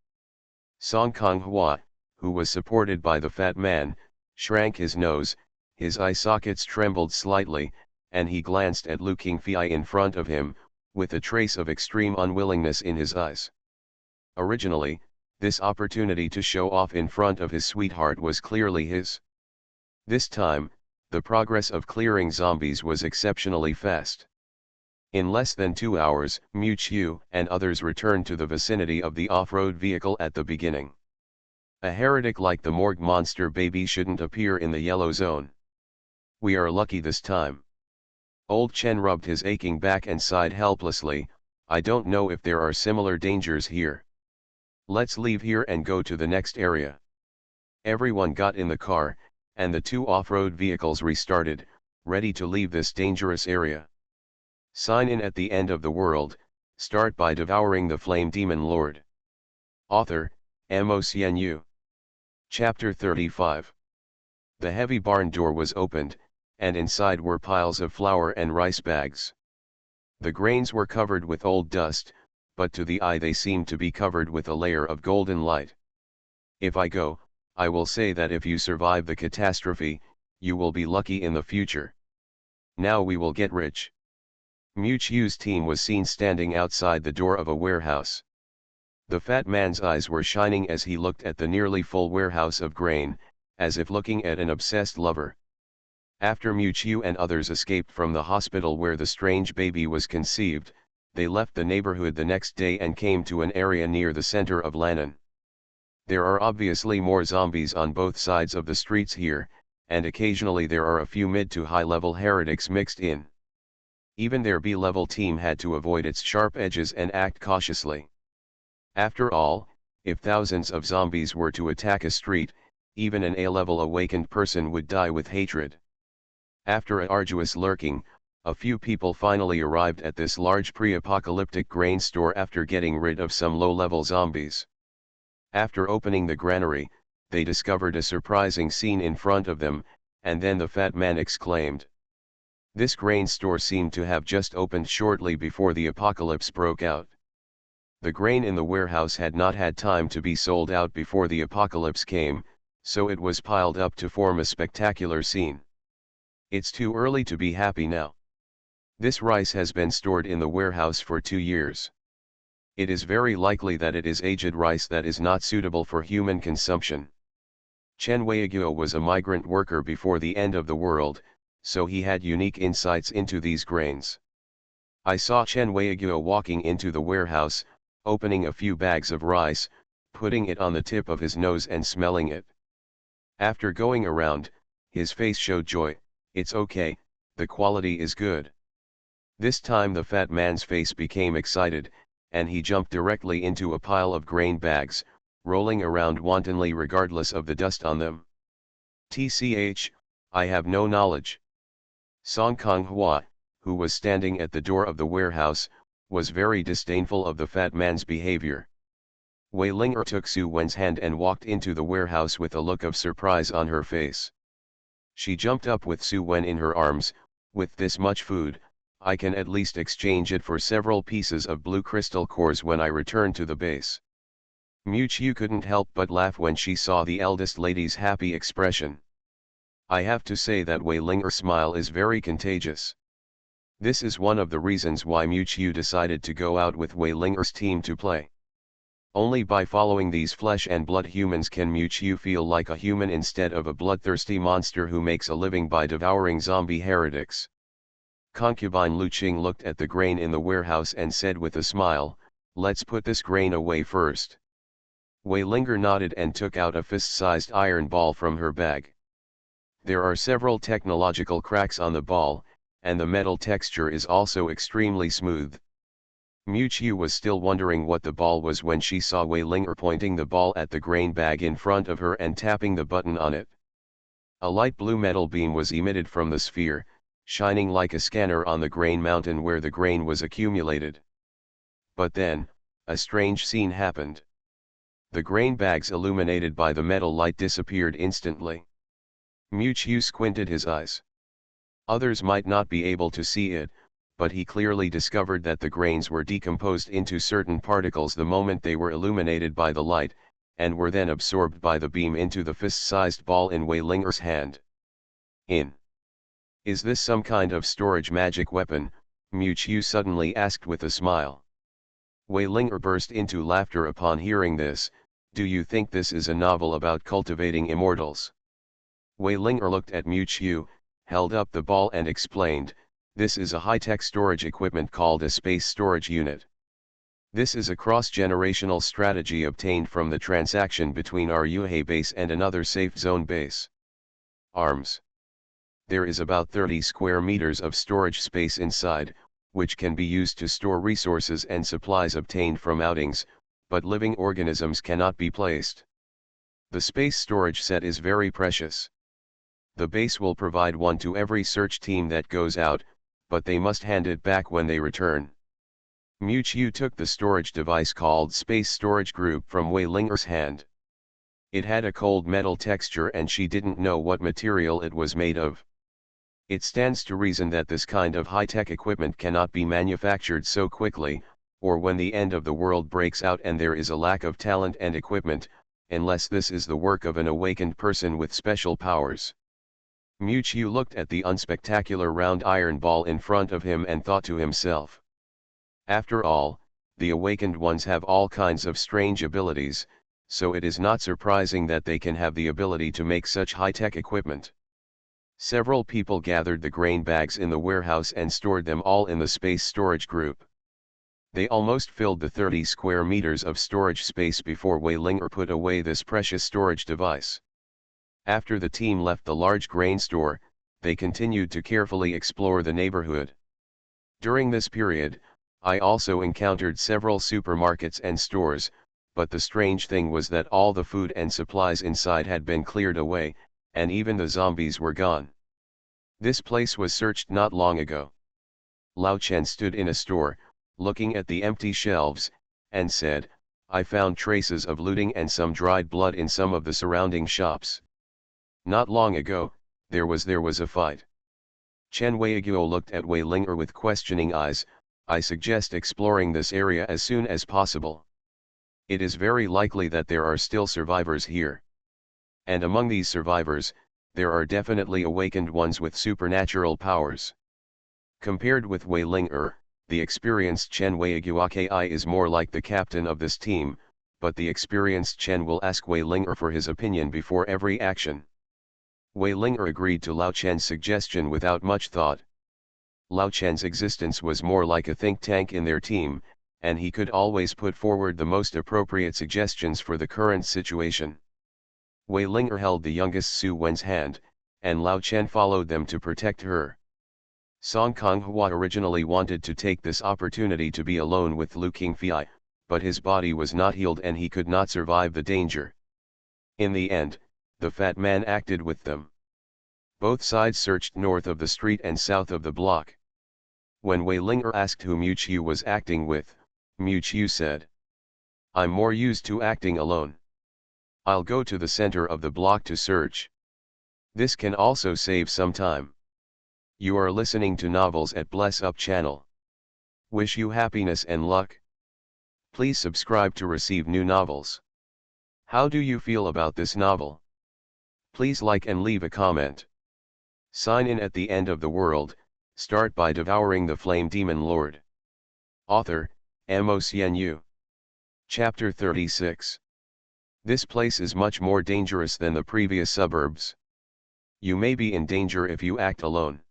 Song Konghua, who was supported by the fat man, shrank his nose, his eye sockets trembled slightly, and he glanced at Lu Qingfei in front of him, with a trace of extreme unwillingness in his eyes. Originally, this opportunity to show off in front of his sweetheart was clearly his. This time, the progress of clearing zombies was exceptionally fast. In less than 2 hours, Mu Qiu and others returned to the vicinity of the off-road vehicle at the beginning. A heretic like the morgue monster baby shouldn't appear in the yellow zone. We are lucky this time. Old Chen rubbed his aching back and sighed helplessly. I don't know if there are similar dangers here. Let's leave here and go to the next area. Everyone got in the car, and the 2 off-road vehicles restarted, ready to leave this dangerous area. Sign in at the end of the world. Start by devouring the flame demon lord. Author, Mo. Chapter 35. The heavy barn door was opened, and inside were piles of flour and rice bags. The grains were covered with old dust, but to the eye they seemed to be covered with a layer of golden light. If I go, I will say that if you survive the catastrophe, you will be lucky in the future. Now we will get rich. Mu Qiu's team was seen standing outside the door of a warehouse. The fat man's eyes were shining as he looked at the nearly full warehouse of grain, as if looking at an obsessed lover. After Mu Qiu and others escaped from the hospital where the strange baby was conceived, they left the neighborhood the next day and came to an area near the center of Lannan. There are obviously more zombies on both sides of the streets here, and occasionally there are a few mid to high level heretics mixed in. Even their B-level team had to avoid its sharp edges and act cautiously. After all, if thousands of zombies were to attack a street, even an A-level awakened person would die with hatred. After a arduous lurking, a few people finally arrived at this large pre-apocalyptic grain store after getting rid of some low-level zombies. After opening the granary, they discovered a surprising scene in front of them, and then the fat man exclaimed. This grain store seemed to have just opened shortly before the apocalypse broke out. The grain in the warehouse had not had time to be sold out before the apocalypse came, so it was piled up to form a spectacular scene. It's too early to be happy now. This rice has been stored in the warehouse for 2 years. It is very likely that it is aged rice that is not suitable for human consumption. Chen Weiguo was a migrant worker before the end of the world, so he had unique insights into these grains. I saw Chen Weiguo walking into the warehouse, opening a few bags of rice, putting it on the tip of his nose and smelling it. After going around, his face showed joy. It's okay, the quality is good. This time the fat man's face became excited, and he jumped directly into a pile of grain bags, rolling around wantonly regardless of the dust on them. "Tch, I have no knowledge." Song Konghua, who was standing at the door of the warehouse, was very disdainful of the fat man's behavior. Wei Ling took Su Wen's hand and walked into the warehouse with a look of surprise on her face. She jumped up with Su Wen in her arms. "With this much food, I can at least exchange it for several pieces of blue crystal cores when I return to the base." Mu Qiu couldn't help but laugh when she saw the eldest lady's happy expression. I have to say that Wei Ling's smile is very contagious. This is one of the reasons why Mu Qiu decided to go out with Wei Ling's team to play. Only by following these flesh and blood humans can Mu Qiu feel like a human instead of a bloodthirsty monster who makes a living by devouring zombie heretics. Concubine Lu Qing looked at the grain in the warehouse and said with a smile, "Let's put this grain away first." Wei Linger nodded and took out a fist-sized iron ball from her bag. There are several technological cracks on the ball, and the metal texture is also extremely smooth. Mu Qiu was still wondering what the ball was when she saw Wei Linger pointing the ball at the grain bag in front of her and tapping the button on it. A light blue metal beam was emitted from the sphere, shining like a scanner on the grain mountain where the grain was accumulated. But then, a strange scene happened. The grain bags illuminated by the metal light disappeared instantly. Mu Qiu squinted his eyes. Others might not be able to see it, but he clearly discovered that the grains were decomposed into certain particles the moment they were illuminated by the light, and were then absorbed by the beam into the fist-sized ball in Wei Linger's hand. Is this some kind of storage magic weapon? Mu Qiu suddenly asked with a smile. Wei Linger burst into laughter upon hearing this. "Do you think this is a novel about cultivating immortals?" Wei Linger looked at Mu Qiu, held up the ball and explained, "This is a high-tech storage equipment called a space storage unit. This is a cross-generational strategy obtained from the transaction between our Yuhei base and another safe zone base. Arms. There is about 30 square meters of storage space inside, which can be used to store resources and supplies obtained from outings, but living organisms cannot be placed. The space storage set is very precious. The base will provide one to every search team that goes out, but they must hand it back when they return." Mu Qiu took the storage device called Space Storage Group from Wei Linger's hand. It had a cold metal texture and she didn't know what material it was made of. It stands to reason that this kind of high-tech equipment cannot be manufactured so quickly, or when the end of the world breaks out and there is a lack of talent and equipment, unless this is the work of an awakened person with special powers. Mu Qiu looked at the unspectacular round iron ball in front of him and thought to himself. After all, the awakened ones have all kinds of strange abilities, so it is not surprising that they can have the ability to make such high-tech equipment. Several people gathered the grain bags in the warehouse and stored them all in the space storage group. They almost filled the 30 square meters of storage space before Wei Linger put away this precious storage device. After the team left the large grain store, they continued to carefully explore the neighborhood. During this period, I also encountered several supermarkets and stores, but the strange thing was that all the food and supplies inside had been cleared away, and even the zombies were gone. This place was searched not long ago. Lao Chen stood in a store, looking at the empty shelves, and said, "I found traces of looting and some dried blood in some of the surrounding shops. Not long ago, there was a fight." Chen Weiguo looked at Wei Linger with questioning eyes. "I suggest exploring this area as soon as possible. It is very likely that there are still survivors here. And among these survivors, there are definitely awakened ones with supernatural powers." Compared with Wei Linger, the experienced Chen Weiguo is more like the captain of this team, but the experienced Chen will ask Wei Linger for his opinion before every action. Wei Ling agreed to Lao Chen's suggestion without much thought. Lao Chen's existence was more like a think tank in their team, and he could always put forward the most appropriate suggestions for the current situation. Wei Ling held the youngest Su Wen's hand, and Lao Chen followed them to protect her. Song Konghua originally wanted to take this opportunity to be alone with Lu Qingfei, but his body was not healed and he could not survive the danger. In the end, the fat man acted with them. Both sides searched north of the street and south of the block. When Wei Ling asked who Mu Qiu was acting with, Mu Qiu said, "I'm more used to acting alone. I'll go to the center of the block to search. This can also save some time." You are listening to Novels at Bless Up channel. Wish you happiness and luck. Please subscribe to receive new novels. How do you feel about this novel? Please like and leave a comment. Sign in at the end of the world, start by devouring the flame demon lord. Author, Mo. Chapter 36. This place is much more dangerous than the previous suburbs. You may be in danger if you act alone.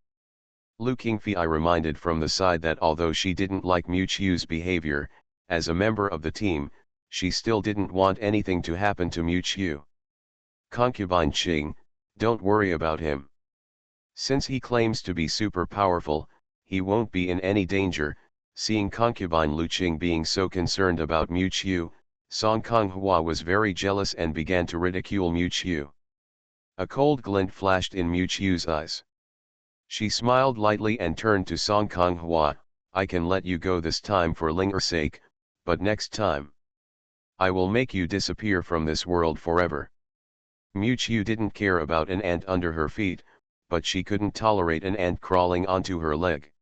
Lu Qingfei reminded from the side that although she didn't like Mu Qiu's behavior, as a member of the team, she still didn't want anything to happen to Mu Qiu. Concubine Qing, don't worry about him. Since he claims to be super powerful, he won't be in any danger. Seeing concubine Lu Qing being so concerned about Mu Qiu, Song Konghua was very jealous and began to ridicule Mu Qiu. A cold glint flashed in Mu Qiu's eyes. She smiled lightly and turned to Song Konghua, "I can let you go this time for Ling's sake, but next time, I will make you disappear from this world forever." Mu Qiu didn't care about an ant under her feet, but she couldn't tolerate an ant crawling onto her leg.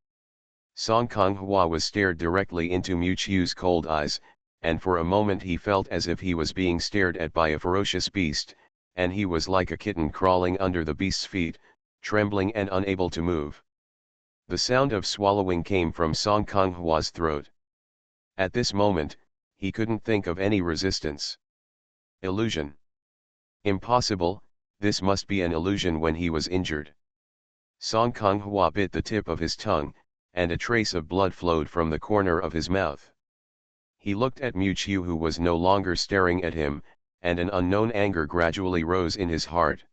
Song Konghua was stared directly into Mu Qiu's cold eyes, and for a moment he felt as if he was being stared at by a ferocious beast, and he was like a kitten crawling under the beast's feet, trembling and unable to move. The sound of swallowing came from Song Konghua's throat. At this moment, he couldn't think of any resistance. Illusion. Impossible, this must be an illusion when he was injured. Song Konghua bit the tip of his tongue, and a trace of blood flowed from the corner of his mouth. He looked at Mu Qiu who was no longer staring at him, and an unknown anger gradually rose in his heart.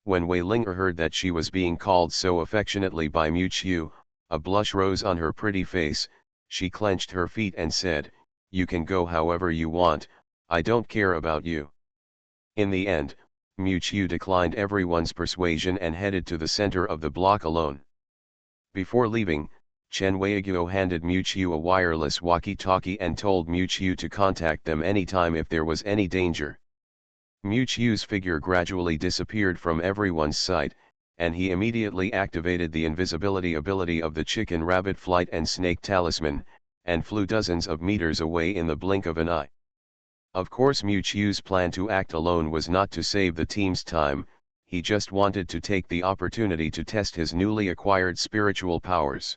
When Wei Ling heard that she was being called so affectionately by Mu Qiu, a blush rose on her pretty face. She clenched her feet and said, "You can go however you want, I don't care about you." In the end, Mu Qiu declined everyone's persuasion and headed to the center of the block alone. Before leaving, Chen Weiguo handed Mu Qiu a wireless walkie-talkie and told Mu Qiu to contact them anytime if there was any danger. Mu Qiu's figure gradually disappeared from everyone's sight, and he immediately activated the invisibility ability of the chicken rabbit flight and snake talisman, and flew dozens of meters away in the blink of an eye. Of course Mu Qiu's plan to act alone was not to save the team's time, he just wanted to take the opportunity to test his newly acquired spiritual powers.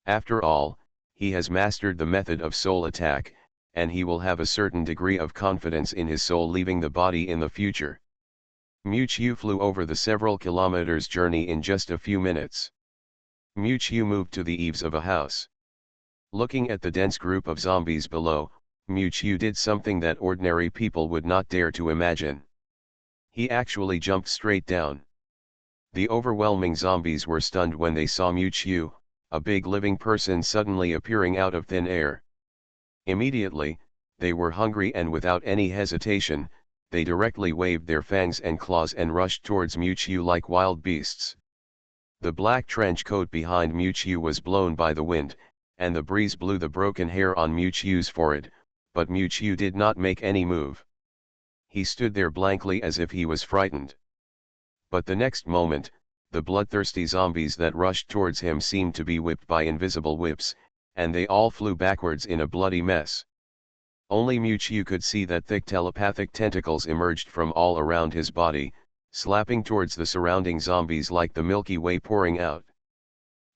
After all, he has mastered the method of soul attack, and he will have a certain degree of confidence in his soul leaving the body in the future. Mu Qiu flew over the several kilometers journey in just a few minutes. Mu Qiu moved to the eaves of a house. Looking at the dense group of zombies below, Mu Qiu did something that ordinary people would not dare to imagine. He actually jumped straight down. The overwhelming zombies were stunned when they saw Mu Qiu, a big living person suddenly appearing out of thin air. Immediately, they were hungry and without any hesitation, they directly waved their fangs and claws and rushed towards Mu Qiu like wild beasts. The black trench coat behind Mu Qiu was blown by the wind, and the breeze blew the broken hair on Mu Qiu's forehead, but Mu Qiu did not make any move. He stood there blankly as if he was frightened. But the next moment, the bloodthirsty zombies that rushed towards him seemed to be whipped by invisible whips, and they all flew backwards in a bloody mess. Only Mu Qiu could see that thick telepathic tentacles emerged from all around his body, slapping towards the surrounding zombies like the Milky Way pouring out.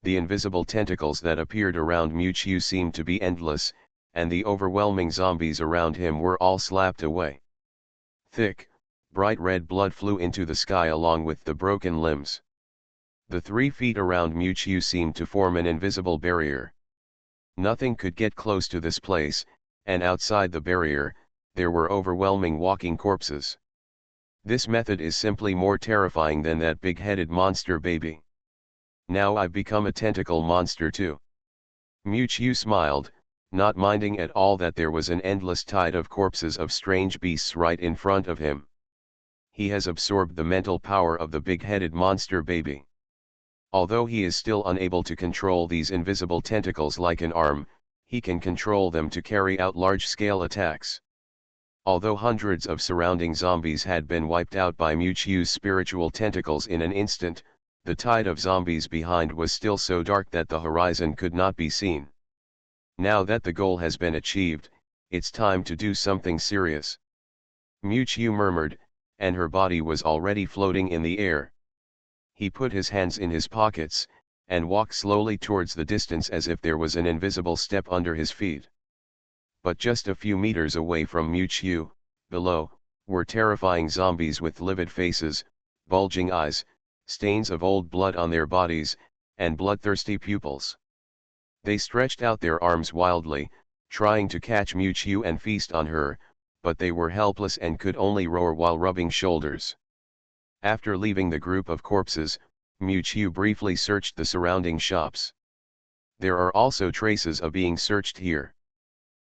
The invisible tentacles that appeared around Mu Qiu seemed to be endless, and the overwhelming zombies around him were all slapped away. Thick, bright red blood flew into the sky along with the broken limbs. The 3 feet around Mewtwo seemed to form an invisible barrier. Nothing could get close to this place, and outside the barrier, there were overwhelming walking corpses. This method is simply more terrifying than that big-headed monster baby. Now I've become a tentacle monster too. Mewtwo smiled, not minding at all that there was an endless tide of corpses of strange beasts right in front of him. He has absorbed the mental power of the big-headed monster baby. Although he is still unable to control these invisible tentacles like an arm, he can control them to carry out large-scale attacks. Although hundreds of surrounding zombies had been wiped out by Mewtwo's spiritual tentacles in an instant, the tide of zombies behind was still so dark that the horizon could not be seen. Now that the goal has been achieved, it's time to do something serious. Mewtwo murmured, and her body was already floating in the air. He put his hands in his pockets, and walked slowly towards the distance as if there was an invisible step under his feet. But just a few meters away from Mewtwo, below, were terrifying zombies with livid faces, bulging eyes, stains of old blood on their bodies, and bloodthirsty pupils. They stretched out their arms wildly, trying to catch Mewtwo and feast on her, but they were helpless and could only roar while rubbing shoulders. After leaving the group of corpses, Mewtwo briefly searched the surrounding shops. There are also traces of being searched here.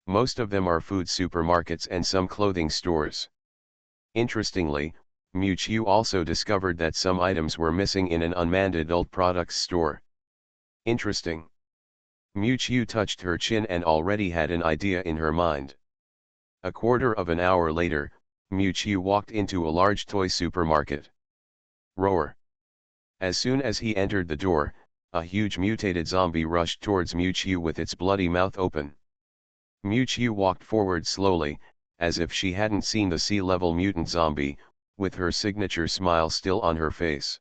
Most of them are food supermarkets and some clothing stores. Interestingly, Mewtwo also discovered that some items were missing in an unmanned adult products store. Interesting. Mewtwo touched her chin and already had an idea in her mind. A quarter of an hour later, Mewtwo walked into a large toy supermarket. Roar. As soon as he entered the door, a huge mutated zombie rushed towards Mewtwo with its bloody mouth open. Mewtwo walked forward slowly, as if she hadn't seen the sea-level mutant zombie, with her signature smile still on her face.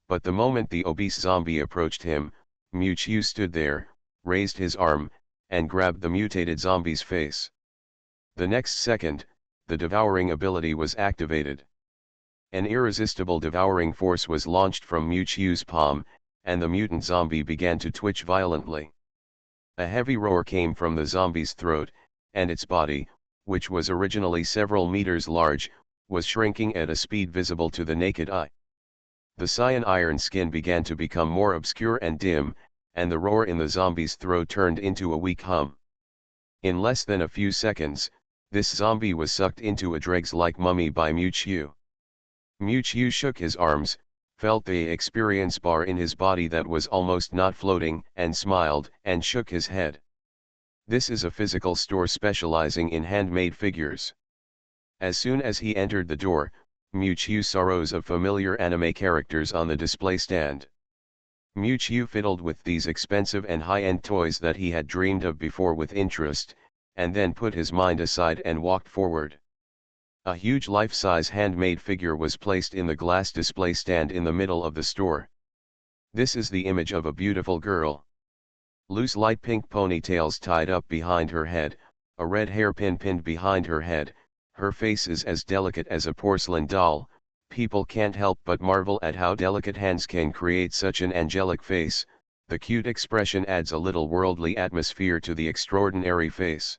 But the moment the obese zombie approached him, Mewtwo stood there, raised his arm, and grabbed the mutated zombie's face. The next second, the devouring ability was activated. An irresistible devouring force was launched from Mewtwo's palm, and the mutant zombie began to twitch violently. A heavy roar came from the zombie's throat, and its body, which was originally several meters large, was shrinking at a speed visible to the naked eye. The cyan iron skin began to become more obscure and dim, and the roar in the zombie's throat turned into a weak hum. In less than a few seconds, this zombie was sucked into a dregs-like mummy by Mewtwo. Mewtwo shook his arms, felt the experience bar in his body that was almost not floating, and smiled, and shook his head. This is a physical store specializing in handmade figures. As soon as he entered the door, Mewtwo saw rows of familiar anime characters on the display stand. Mewtwo fiddled with these expensive and high-end toys that he had dreamed of before with interest, and then put his mind aside and walked forward. A huge life-size handmade figure was placed in the glass display stand in the middle of the store. This is the image of a beautiful girl. Loose light pink ponytails tied up behind her head, a red hairpin pinned behind her head, her face is as delicate as a porcelain doll. People can't help but marvel at how delicate hands can create such an angelic face. The cute expression adds a little worldly atmosphere to the extraordinary face.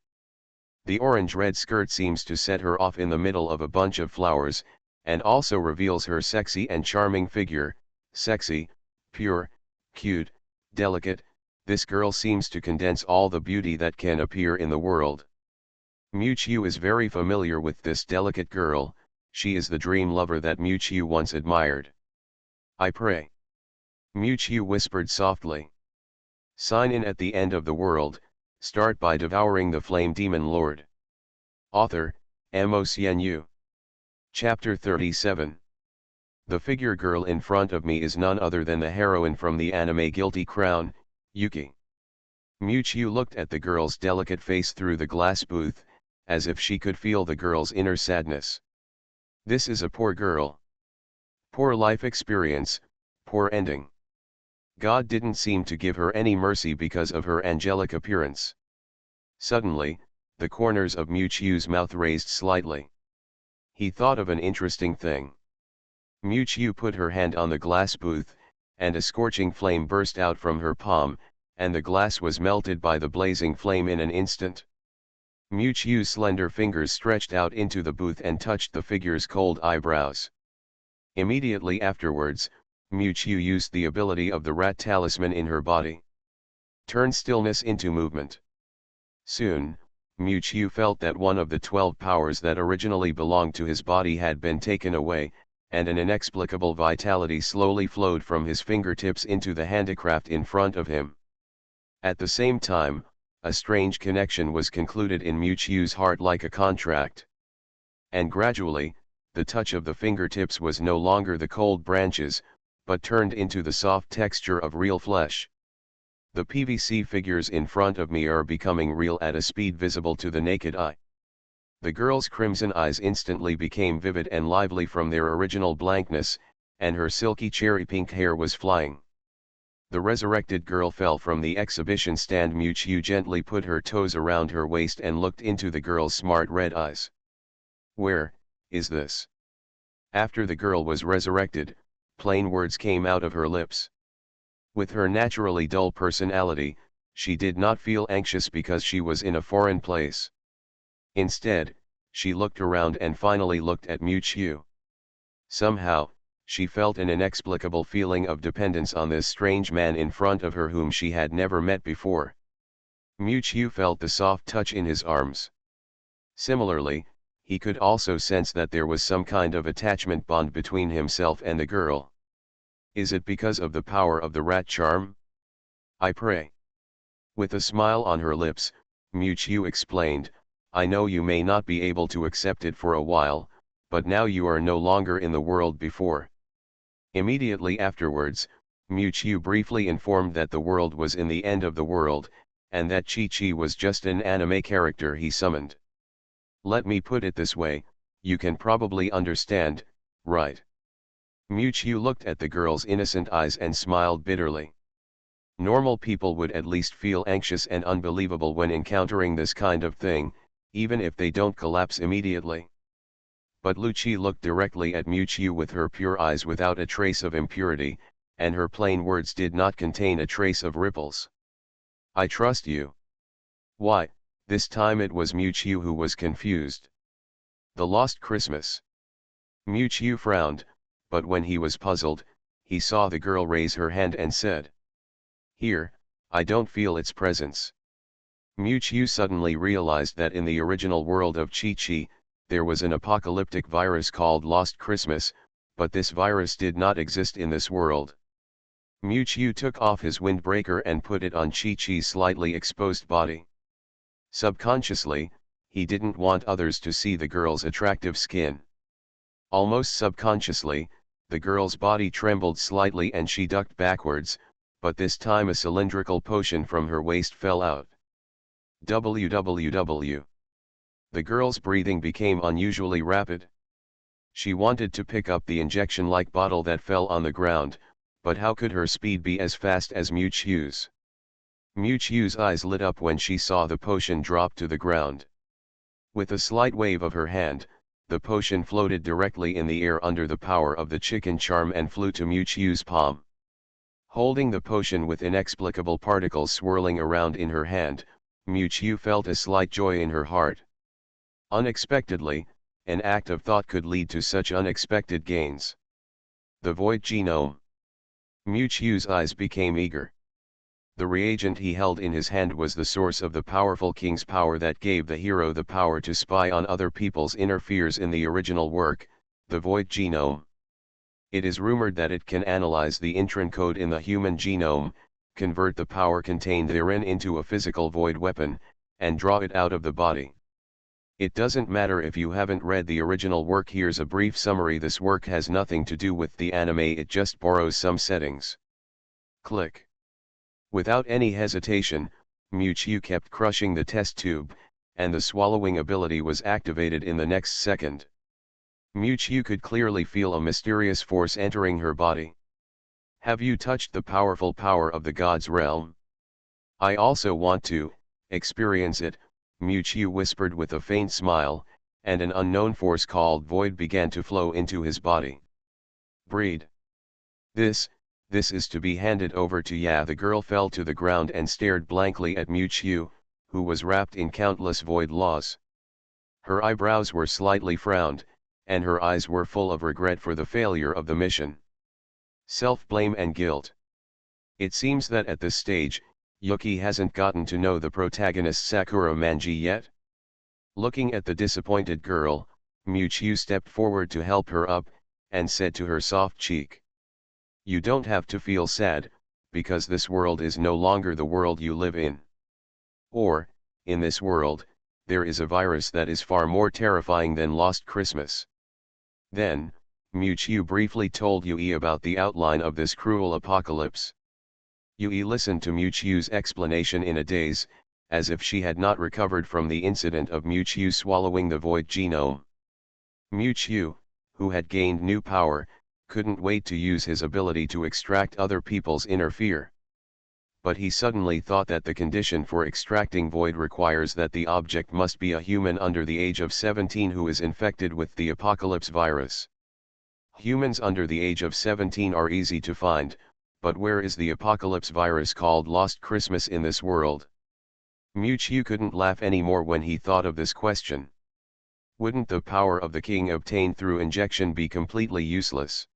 The orange-red skirt seems to set her off in the middle of a bunch of flowers, and also reveals her sexy and charming figure. Sexy, pure, cute, delicate, this girl seems to condense all the beauty that can appear in the world. Mewtwo is very familiar with this delicate girl. She is the dream lover that Mewtwo once admired. I pray. Mewtwo whispered softly. Sign in at the end of the world. Start by devouring the Flame Demon Lord. Author, MaleProtagonist. Chapter 37. The figure girl in front of me is none other than the heroine from the anime Guilty Crown, Yuki. Mewtwo looked at the girl's delicate face through the glass booth, as if she could feel the girl's inner sadness. This is a poor girl. Poor life experience, poor ending. God didn't seem to give her any mercy because of her angelic appearance. Suddenly, the corners of Mewtwo's mouth raised slightly. He thought of an interesting thing. Miu put her hand on the glass booth, and a scorching flame burst out from her palm, and the glass was melted by the blazing flame in an instant. Miu's slender fingers stretched out into the booth and touched the figure's cold eyebrows. Immediately afterwards, Miu used the ability of the rat talisman in her body. Turn stillness into movement. Soon, Miu felt that one of the 12 powers that originally belonged to his body had been taken away, and an inexplicable vitality slowly flowed from his fingertips into the handicraft in front of him. At the same time, a strange connection was concluded in Miu's heart like a contract. And gradually, the touch of the fingertips was no longer the cold branches, but turned into the soft texture of real flesh. The PVC figures in front of me are becoming real at a speed visible to the naked eye. The girl's crimson eyes instantly became vivid and lively from their original blankness, and her silky cherry-pink hair was flying. The resurrected girl fell from the exhibition stand. Miu gently put her toes around her waist and looked into the girl's smart red eyes. Where is this? After the girl was resurrected, plain words came out of her lips. With her naturally dull personality, she did not feel anxious because she was in a foreign place. Instead, she looked around and finally looked at Miu. Somehow, she felt an inexplicable feeling of dependence on this strange man in front of her whom she had never met before. Miu felt the soft touch in his arms. Similarly, he could also sense that there was some kind of attachment bond between himself and the girl. Is it because of the power of the rat charm? I pray. With a smile on her lips, Miu explained, I know you may not be able to accept it for a while, but now you are no longer in the world before. Immediately afterwards, Miu briefly informed that the world was in the end of the world, and that Chi-Chi was just an anime character he summoned. Let me put it this way, you can probably understand, right? Miu looked at the girl's innocent eyes and smiled bitterly. Normal people would at least feel anxious and unbelievable when encountering this kind of thing, even if they don't collapse immediately. But Lucci looked directly at Miu with her pure eyes without a trace of impurity, and her plain words did not contain a trace of ripples. I trust you. Why, this time it was Miu who was confused. The lost Christmas. Miu frowned, but when he was puzzled, he saw the girl raise her hand and said, Here, I don't feel its presence. Miu suddenly realized that in the original world of Chi-Chi, there was an apocalyptic virus called Lost Christmas, but this virus did not exist in this world. Miu took off his windbreaker and put it on Chi-Chi's slightly exposed body. Subconsciously, he didn't want others to see the girl's attractive skin. Almost subconsciously, the girl's body trembled slightly and she ducked backwards, but this time a cylindrical potion from her waist fell out. WWW. The girl's breathing became unusually rapid. She wanted to pick up the injection-like bottle that fell on the ground, but how could her speed be as fast as Miu's? Miu's eyes lit up when she saw the potion drop to the ground. With a slight wave of her hand, the potion floated directly in the air under the power of the chicken charm and flew to Miu's palm. Holding the potion with inexplicable particles swirling around in her hand, Miu felt a slight joy in her heart. Unexpectedly, an act of thought could lead to such unexpected gains. The void genome. Miu's eyes became eager. The reagent he held in his hand was the source of the powerful king's power that gave the hero the power to spy on other people's inner fears in the original work, the void genome. It is rumored that it can analyze the intron code in the human genome, convert the power contained therein into a physical void weapon, and draw it out of the body. It doesn't matter if you haven't read the original work. Here's a brief summary. This work has nothing to do with the anime, it just borrows some settings. Click. Without any hesitation, Miu kept crushing the test tube, and the swallowing ability was activated in the next second. Miu could clearly feel a mysterious force entering her body. Have you touched the powerful power of the God's realm? I also want to experience it, Miu whispered with a faint smile, and an unknown force called void began to flow into his body. Breed. This is to be handed over to Ya. The girl fell to the ground and stared blankly at Miu, who was wrapped in countless void laws. Her eyebrows were slightly frowned, and her eyes were full of regret for the failure of the mission. Self-blame and guilt. It seems that at this stage, Yuki hasn't gotten to know the protagonist Sakura Manji yet. Looking at the disappointed girl, Miu stepped forward to help her up, and said to her soft cheek, "You don't have to feel sad, because this world is no longer the world you live in. Or, in this world, there is a virus that is far more terrifying than Lost Christmas." Then, Miu briefly told Yui about the outline of this cruel apocalypse. Yui listened to Miu's explanation in a daze, as if she had not recovered from the incident of Miu swallowing the void genome. Miu, who had gained new power, couldn't wait to use his ability to extract other people's inner fear. But he suddenly thought that the condition for extracting void requires that the object must be a human under the age of 17 who is infected with the apocalypse virus. Humans under the age of 17 are easy to find, but where is the apocalypse virus called Lost Christmas in this world? Miu couldn't laugh anymore when he thought of this question. Wouldn't the power of the king obtained through injection be completely useless?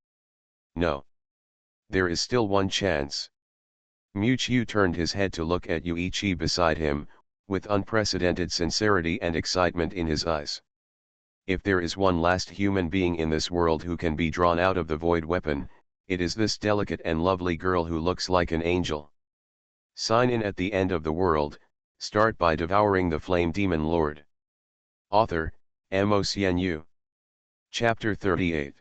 No. There is still one chance. Miu turned his head to look at Yuichi beside him, with unprecedented sincerity and excitement in his eyes. If there is one last human being in this world who can be drawn out of the void weapon, it is this delicate and lovely girl who looks like an angel. Sign in at the end of the world, start by devouring the flame demon lord. Author, MOCNU. Chapter 38.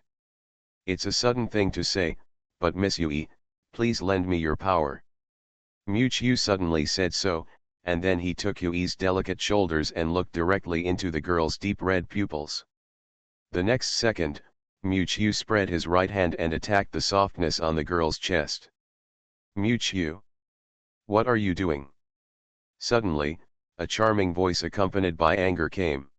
It's a sudden thing to say, but Miss Yui, please lend me your power. Miu suddenly said so, and then he took Yui's delicate shoulders and looked directly into the girl's deep red pupils. The next second, Miu spread his right hand and attacked the softness on the girl's chest. Miu. What are you doing? Suddenly, a charming voice accompanied by anger came.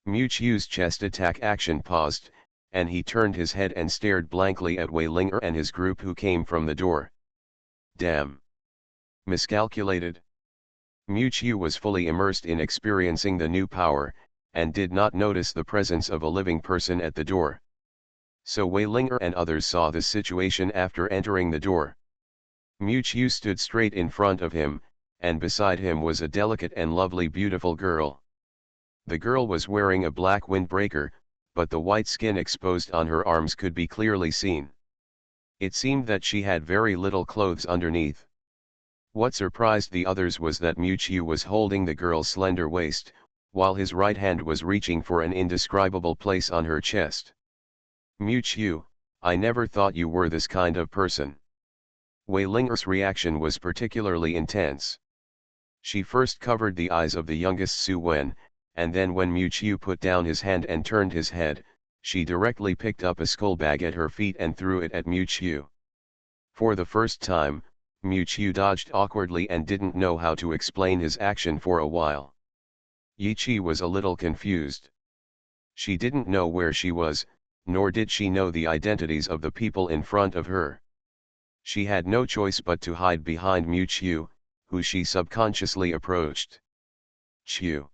Miu's chest attack action paused, and he turned his head and stared blankly at Wei Linger and his group who came from the door. Damn. Miscalculated? Miu was fully immersed in experiencing the new power, and did not notice the presence of a living person at the door. So Wei Linger and others saw this situation after entering the door. Miu stood straight in front of him, and beside him was a delicate and lovely beautiful girl. The girl was wearing a black windbreaker, but the white skin exposed on her arms could be clearly seen. It seemed that she had very little clothes underneath. What surprised the others was that Miu was holding the girl's slender waist, while his right hand was reaching for an indescribable place on her chest. Miu, I never thought you were this kind of person. Wei Linger's reaction was particularly intense. She first covered the eyes of the youngest Su Wen, and then when Miu put down his hand and turned his head, she directly picked up a skull bag at her feet and threw it at Miu. For the first time, Miu dodged awkwardly and didn't know how to explain his action for a while. Yichi was a little confused. She didn't know where she was, nor did she know the identities of the people in front of her. She had no choice but to hide behind Miu, who she subconsciously approached. Chiu.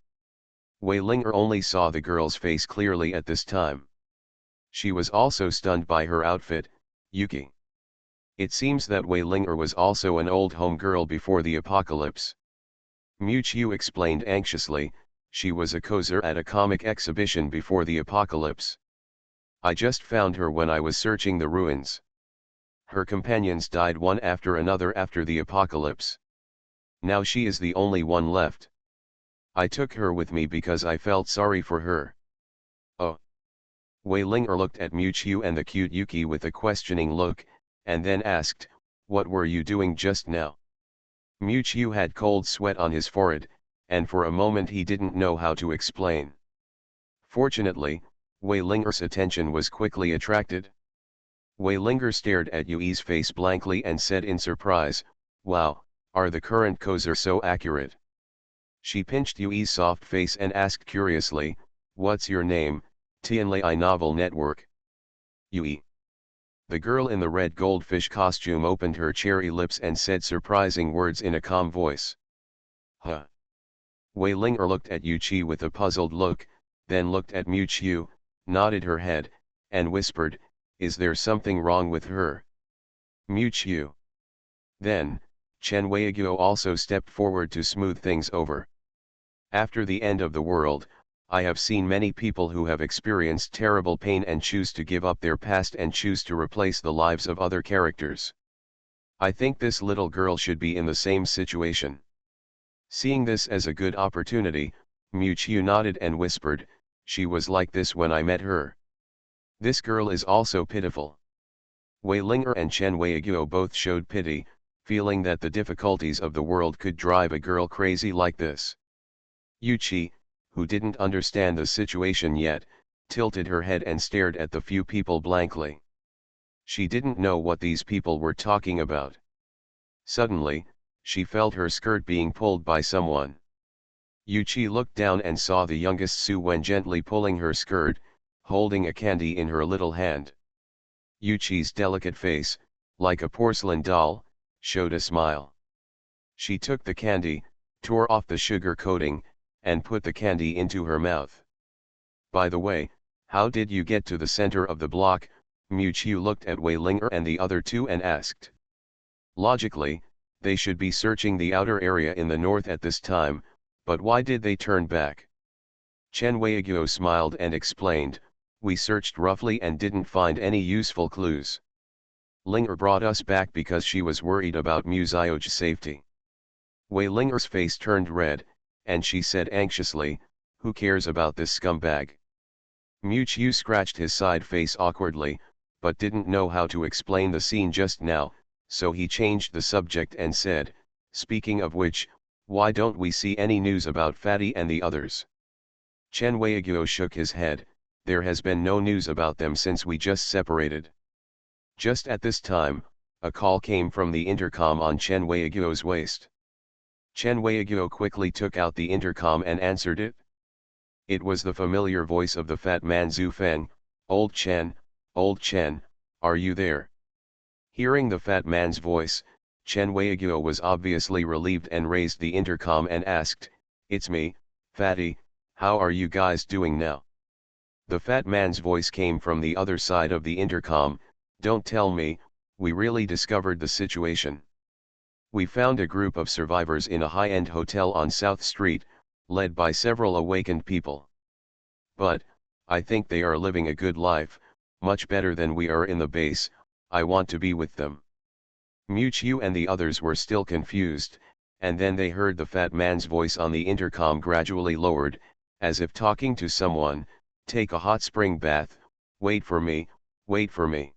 Wei Linger only saw the girl's face clearly at this time. She was also stunned by her outfit, Yuki. It seems that Wei Linger was also an old home girl before the apocalypse. Miu explained anxiously, she was a cozer at a comic exhibition before the apocalypse. I just found her when I was searching the ruins. Her companions died one after another after the apocalypse. Now she is the only one left. I took her with me because I felt sorry for her. Oh. Wei Linger looked at Miu and the cute Yuki with a questioning look, and then asked, what were you doing just now? Miu had cold sweat on his forehead, and for a moment he didn't know how to explain. Fortunately, Wei Linger's attention was quickly attracted. Wei Linger stared at Yui's face blankly and said in surprise, wow, are the current cozer so accurate? She pinched Yui's soft face and asked curiously, What's your name? Tianlai Novel Network. Yui. The girl in the red goldfish costume opened her cherry lips and said surprising words in a calm voice. Huh. Wei Ling looked at Yu Qi with a puzzled look, then looked at Mu Qiu, nodded her head, and whispered, "Is there something wrong with her?" Mu Qiu. Then, Chen Weiguo also stepped forward to smooth things over. After the end of the world, I have seen many people who have experienced terrible pain and choose to give up their past and choose to replace the lives of other characters. I think this little girl should be in the same situation. Seeing this as a good opportunity, Mu Qiu nodded and whispered, "She was like this when I met her. This girl is also pitiful." Wei Linger and Chen Weiguo both showed pity, feeling that the difficulties of the world could drive a girl crazy like this. Yu Qi, who didn't understand the situation yet, tilted her head and stared at the few people blankly. She didn't know what these people were talking about. Suddenly, she felt her skirt being pulled by someone. Yu Qi looked down and saw the youngest Su Wen gently pulling her skirt, holding a candy in her little hand. Yu Qi's delicate face, like a porcelain doll, showed a smile. She took the candy, tore off the sugar coating, and put the candy into her mouth. "By the way, how did you get to the center of the block?" Mu Qiu looked at Wei Linger and the other two and asked. Logically, they should be searching the outer area in the north at this time, but why did they turn back? Chen Weiguo smiled and explained, "We searched roughly and didn't find any useful clues. Linger brought us back because she was worried about Mu Xiao's safety." Wei Linger's face turned red, and she said anxiously, "Who cares about this scumbag?" Mu Qiu scratched his side face awkwardly, but didn't know how to explain the scene just now, so he changed the subject and said, "Speaking of which, why don't we see any news about Fatty and the others?" Chen Weiguo shook his head, "There has been no news about them since we just separated." Just at this time, a call came from the intercom on Chen Weiguo's waist. Chen Weiguo quickly took out the intercom and answered it. It was the familiar voice of the fat man Zhu Feng. Old Chen, are you there?" Hearing the fat man's voice, Chen Weiguo was obviously relieved and raised the intercom and asked, "It's me, Fatty, how are you guys doing now?" The fat man's voice came from the other side of the intercom, "Don't tell me, we really discovered the situation. We found a group of survivors in a high-end hotel on South Street, led by several awakened people. But, I think they are living a good life, much better than we are in the base. I want to be with them." Mu Qiu and the others were still confused, and then they heard the fat man's voice on the intercom gradually lowered, as if talking to someone, "Take a hot spring bath, wait for me, wait for me."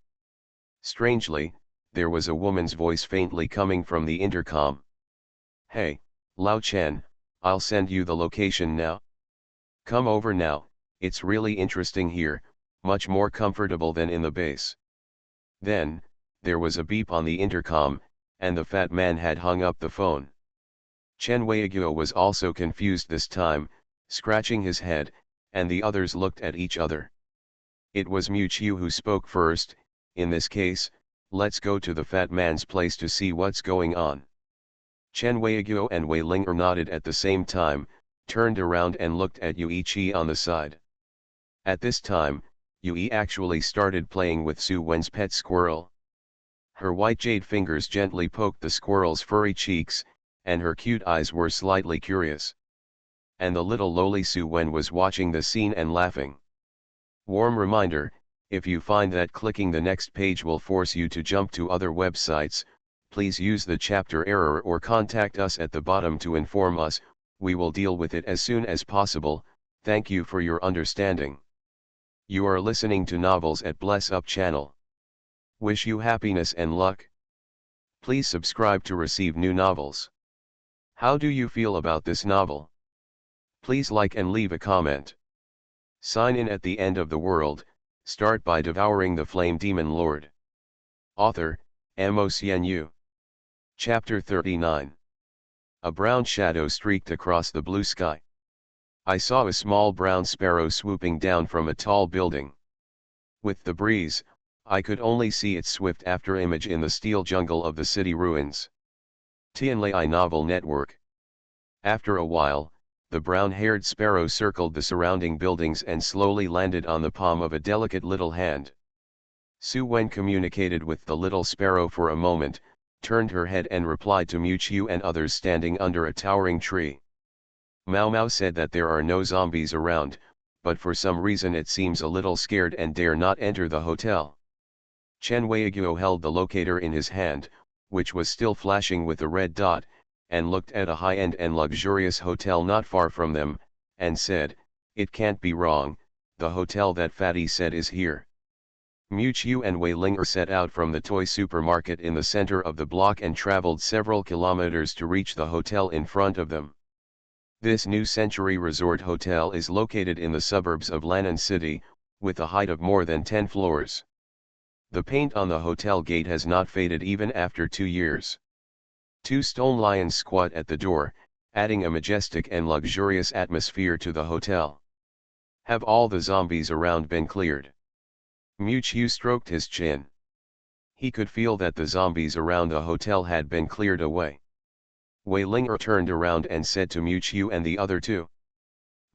Strangely, there was a woman's voice faintly coming from the intercom. "Hey, Lao Chen, I'll send you the location now. Come over now, it's really interesting here, much more comfortable than in the base." Then, there was a beep on the intercom, and the fat man had hung up the phone. Chen Weiguo was also confused this time, scratching his head, and the others looked at each other. It was Mu Qiu who spoke first. "In this case, let's go to the fat man's place to see what's going on." Chen Weiguo and Wei Linger nodded at the same time, turned around and looked at Yui Qi on the side. At this time, Yui actually started playing with Su Wen's pet squirrel. Her white jade fingers gently poked the squirrel's furry cheeks, and her cute eyes were slightly curious. And the little lowly Su Wen was watching the scene and laughing. Warm reminder, if you find that clicking the next page will force you to jump to other websites, please use the chapter error or contact us at the bottom to inform us. We will deal with it as soon as possible. Thank you for your understanding. You are listening to Novels at Bless Up channel. Wish you happiness and luck. Please subscribe to receive new novels. How do you feel about this novel? Please like and leave a comment. Sign in at the end of the world. Start by devouring the flame demon lord. Author, MOCNU. Chapter 39. A brown shadow streaked across the blue sky. I saw a small brown sparrow swooping down from a tall building. With the breeze, I could only see its swift after-image in the steel jungle of the city ruins. Tianlai Novel Network. After a while, the brown-haired sparrow circled the surrounding buildings and slowly landed on the palm of a delicate little hand. Su Wen communicated with the little sparrow for a moment, turned her head and replied to Mu Qiu and others standing under a towering tree. Mao Mao said that there are no zombies around, but for some reason it seems a little scared and dare not enter the hotel. Chen Weiguo held the locator in his hand, which was still flashing with a red dot, and looked at a high-end and luxurious hotel not far from them, and said, "It can't be wrong, the hotel that Fatty said is here." Mu Qiu and Wei Linger set out from the toy supermarket in the center of the block and traveled several kilometers to reach the hotel in front of them. This new Century Resort Hotel is located in the suburbs of Lannan City, with a height of more than 10 floors. The paint on the hotel gate has not faded even after 2 years. 2 stone lions squat at the door, adding a majestic and luxurious atmosphere to the hotel. Have all the zombies around been cleared? Mu Qiu stroked his chin. He could feel that the zombies around the hotel had been cleared away. Wei Linger turned around and said to Mu Qiu and the other two,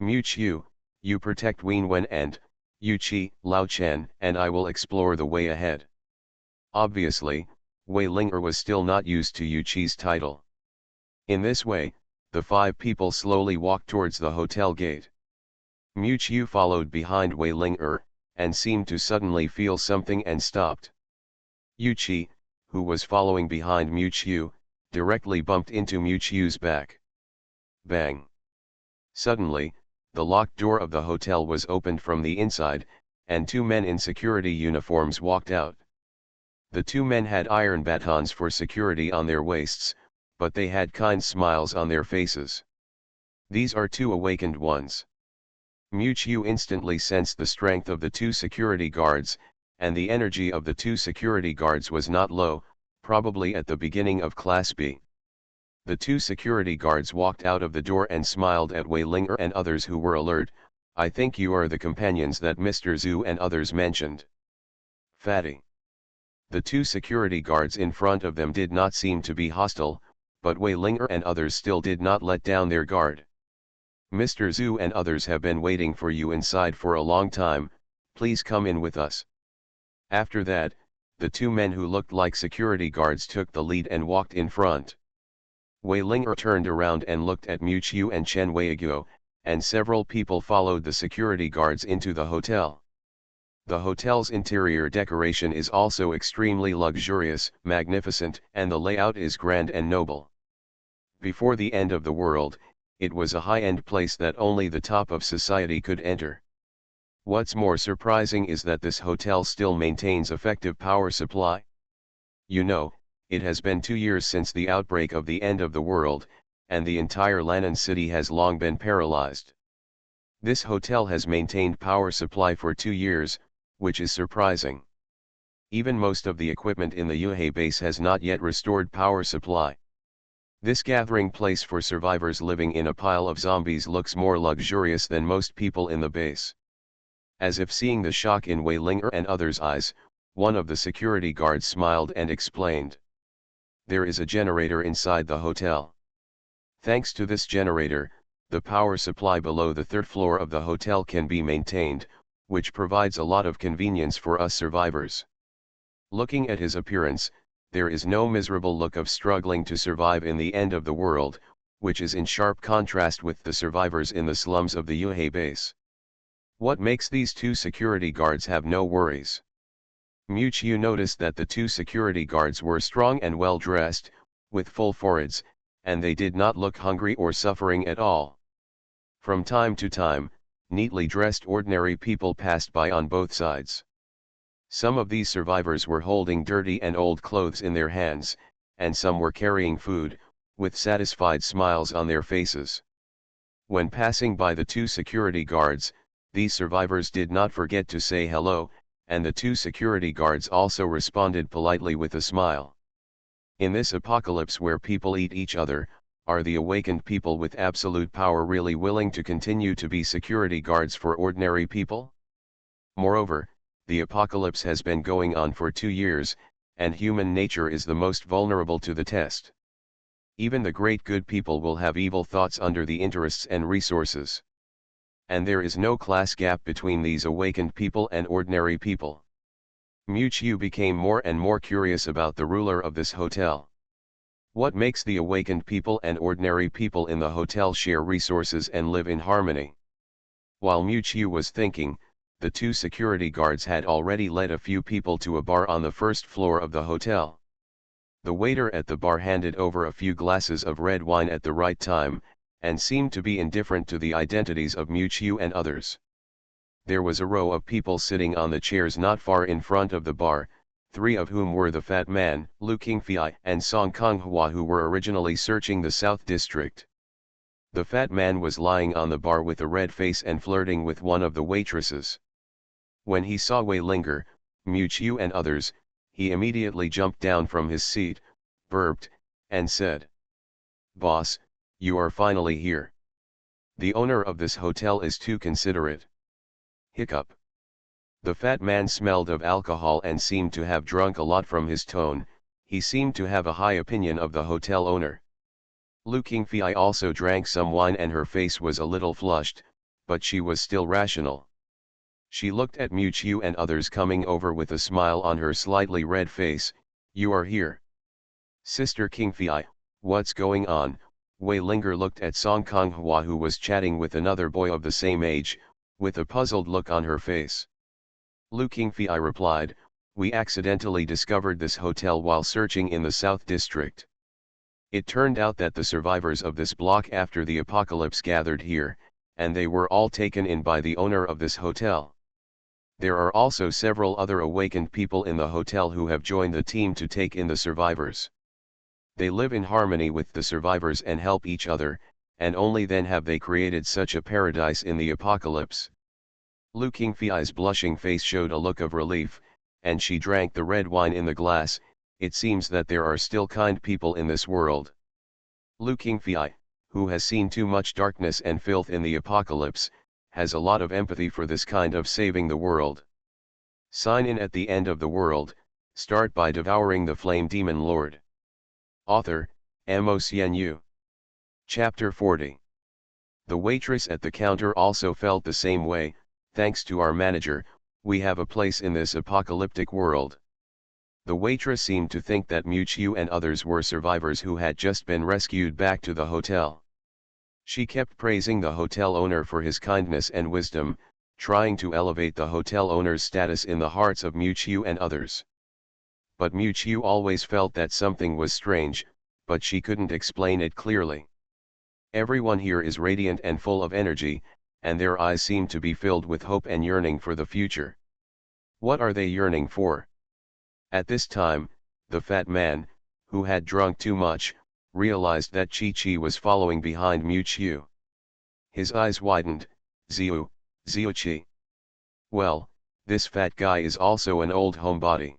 "Mu Qiu, you protect Wen Wen and, Yu Qi, Lao Chen, and I will explore the way ahead." Obviously, Wei Linger was still not used to Yu Qi's title. In this way, the 5 people slowly walked towards the hotel gate. Mu Qiu followed behind Wei Linger, and seemed to suddenly feel something and stopped. Yu Qi, who was following behind Mu Qiu, directly bumped into Mu Qiu's back. Bang! Suddenly, the locked door of the hotel was opened from the inside, and 2 men in security uniforms walked out. The 2 men had iron batons for security on their waists, but they had kind smiles on their faces. These are 2 awakened ones. Mu Qiu instantly sensed the strength of the 2 security guards, and the energy of the 2 security guards was not low, probably at the beginning of Class B. The 2 security guards walked out of the door and smiled at Wei Linger and others who were alert. "I think you are the companions that Mr. Zhu and others mentioned." Fatty. The 2 security guards in front of them did not seem to be hostile, but Wei Linger and others still did not let down their guard. "Mr. Zhu and others have been waiting for you inside for a long time, please come in with us." After that, the 2 men who looked like security guards took the lead and walked in front. Wei Linger turned around and looked at Mu Qiu and Chen Weiguo, and several people followed the security guards into the hotel. The hotel's interior decoration is also extremely luxurious, magnificent, and the layout is grand and noble. Before the end of the world, it was a high-end place that only the top of society could enter. What's more surprising is that this hotel still maintains effective power supply. You know, it has been 2 years since the outbreak of the end of the world, and the entire Lannan city has long been paralyzed. This hotel has maintained power supply for 2 years, which is surprising. Even most of the equipment in the Yuhei base has not yet restored power supply. This gathering place for survivors living in a pile of zombies looks more luxurious than most people in the base. As if seeing the shock in Wei Linger and others' eyes, one of the security guards smiled and explained. "There is a generator inside the hotel. Thanks to this generator, the power supply below the 3rd floor of the hotel can be maintained, which provides a lot of convenience for us survivors." Looking at his appearance, there is no miserable look of struggling to survive in the end of the world, which is in sharp contrast with the survivors in the slums of the Yuhei base. What makes these 2 security guards have no worries? Mu Qiu noticed that the 2 security guards were strong and well dressed, with full foreheads, and they did not look hungry or suffering at all. From time to time, neatly dressed ordinary people passed by on both sides. Some of these survivors were holding dirty and old clothes in their hands, and some were carrying food, with satisfied smiles on their faces. When passing by the 2 security guards, these survivors did not forget to say hello, and the 2 security guards also responded politely with a smile. In this apocalypse where people eat each other, are the awakened people with absolute power really willing to continue to be security guards for ordinary people? Moreover, the apocalypse has been going on for 2 years, and human nature is the most vulnerable to the test. Even the great good people will have evil thoughts under the interests and resources. And there is no class gap between these awakened people and ordinary people. Miu became more and more curious about the ruler of this hotel. What makes the awakened people and ordinary people in the hotel share resources and live in harmony? While Miu was thinking, the 2 security guards had already led a few people to a bar on the first floor of the hotel. The waiter at the bar handed over a few glasses of red wine at the right time, and seemed to be indifferent to the identities of Miu and others. There was a row of people sitting on the chairs not far in front of the bar, 3 of whom were the fat man, Lu Qingfei, and Song Konghua, who were originally searching the South District. The fat man was lying on the bar with a red face and flirting with one of the waitresses. When he saw Wei Linger, Miu and others, he immediately jumped down from his seat, burped, and said, "Boss, you are finally here. The owner of this hotel is too considerate." Hiccup. The fat man smelled of alcohol and seemed to have drunk a lot. From his tone, he seemed to have a high opinion of the hotel owner. Lu Qingfei also drank some wine and her face was a little flushed, but she was still rational. She looked at Miu and others coming over with a smile on her slightly red face. "You are here. Sister Qingfei, what's going on?" Wei Linger looked at Song Konghua, who was chatting with another boy of the same age, with a puzzled look on her face. Lu Qingfei replied, "We accidentally discovered this hotel while searching in the South District. It turned out that the survivors of this block after the apocalypse gathered here, and they were all taken in by the owner of this hotel. There are also several other awakened people in the hotel who have joined the team to take in the survivors. They live in harmony with the survivors and help each other, and only then have they created such a paradise in the apocalypse." Lu Qingfei's blushing face showed a look of relief, and she drank the red wine in the glass. "It seems that there are still kind people in this world." Lu Qingfei, who has seen too much darkness and filth in the apocalypse, has a lot of empathy for this kind of saving the world. Sign in at the end of the world, start by devouring the flame demon lord. Author, MaleProtagonist. Chapter 40. The waitress at the counter also felt the same way. "Thanks to our manager, we have a place in this apocalyptic world." The waitress seemed to think that Miu and others were survivors who had just been rescued back to the hotel. She kept praising the hotel owner for his kindness and wisdom, trying to elevate the hotel owner's status in the hearts of Miu and others. But Miu always felt that something was strange, but she couldn't explain it clearly. Everyone here is radiant and full of energy, and their eyes seem to be filled with hope and yearning for the future. What are they yearning for? At this time, the fat man, who had drunk too much, realized that Chi was following behind Miu. His eyes widened. Ziu Chi. Well, this fat guy is also an old homebody.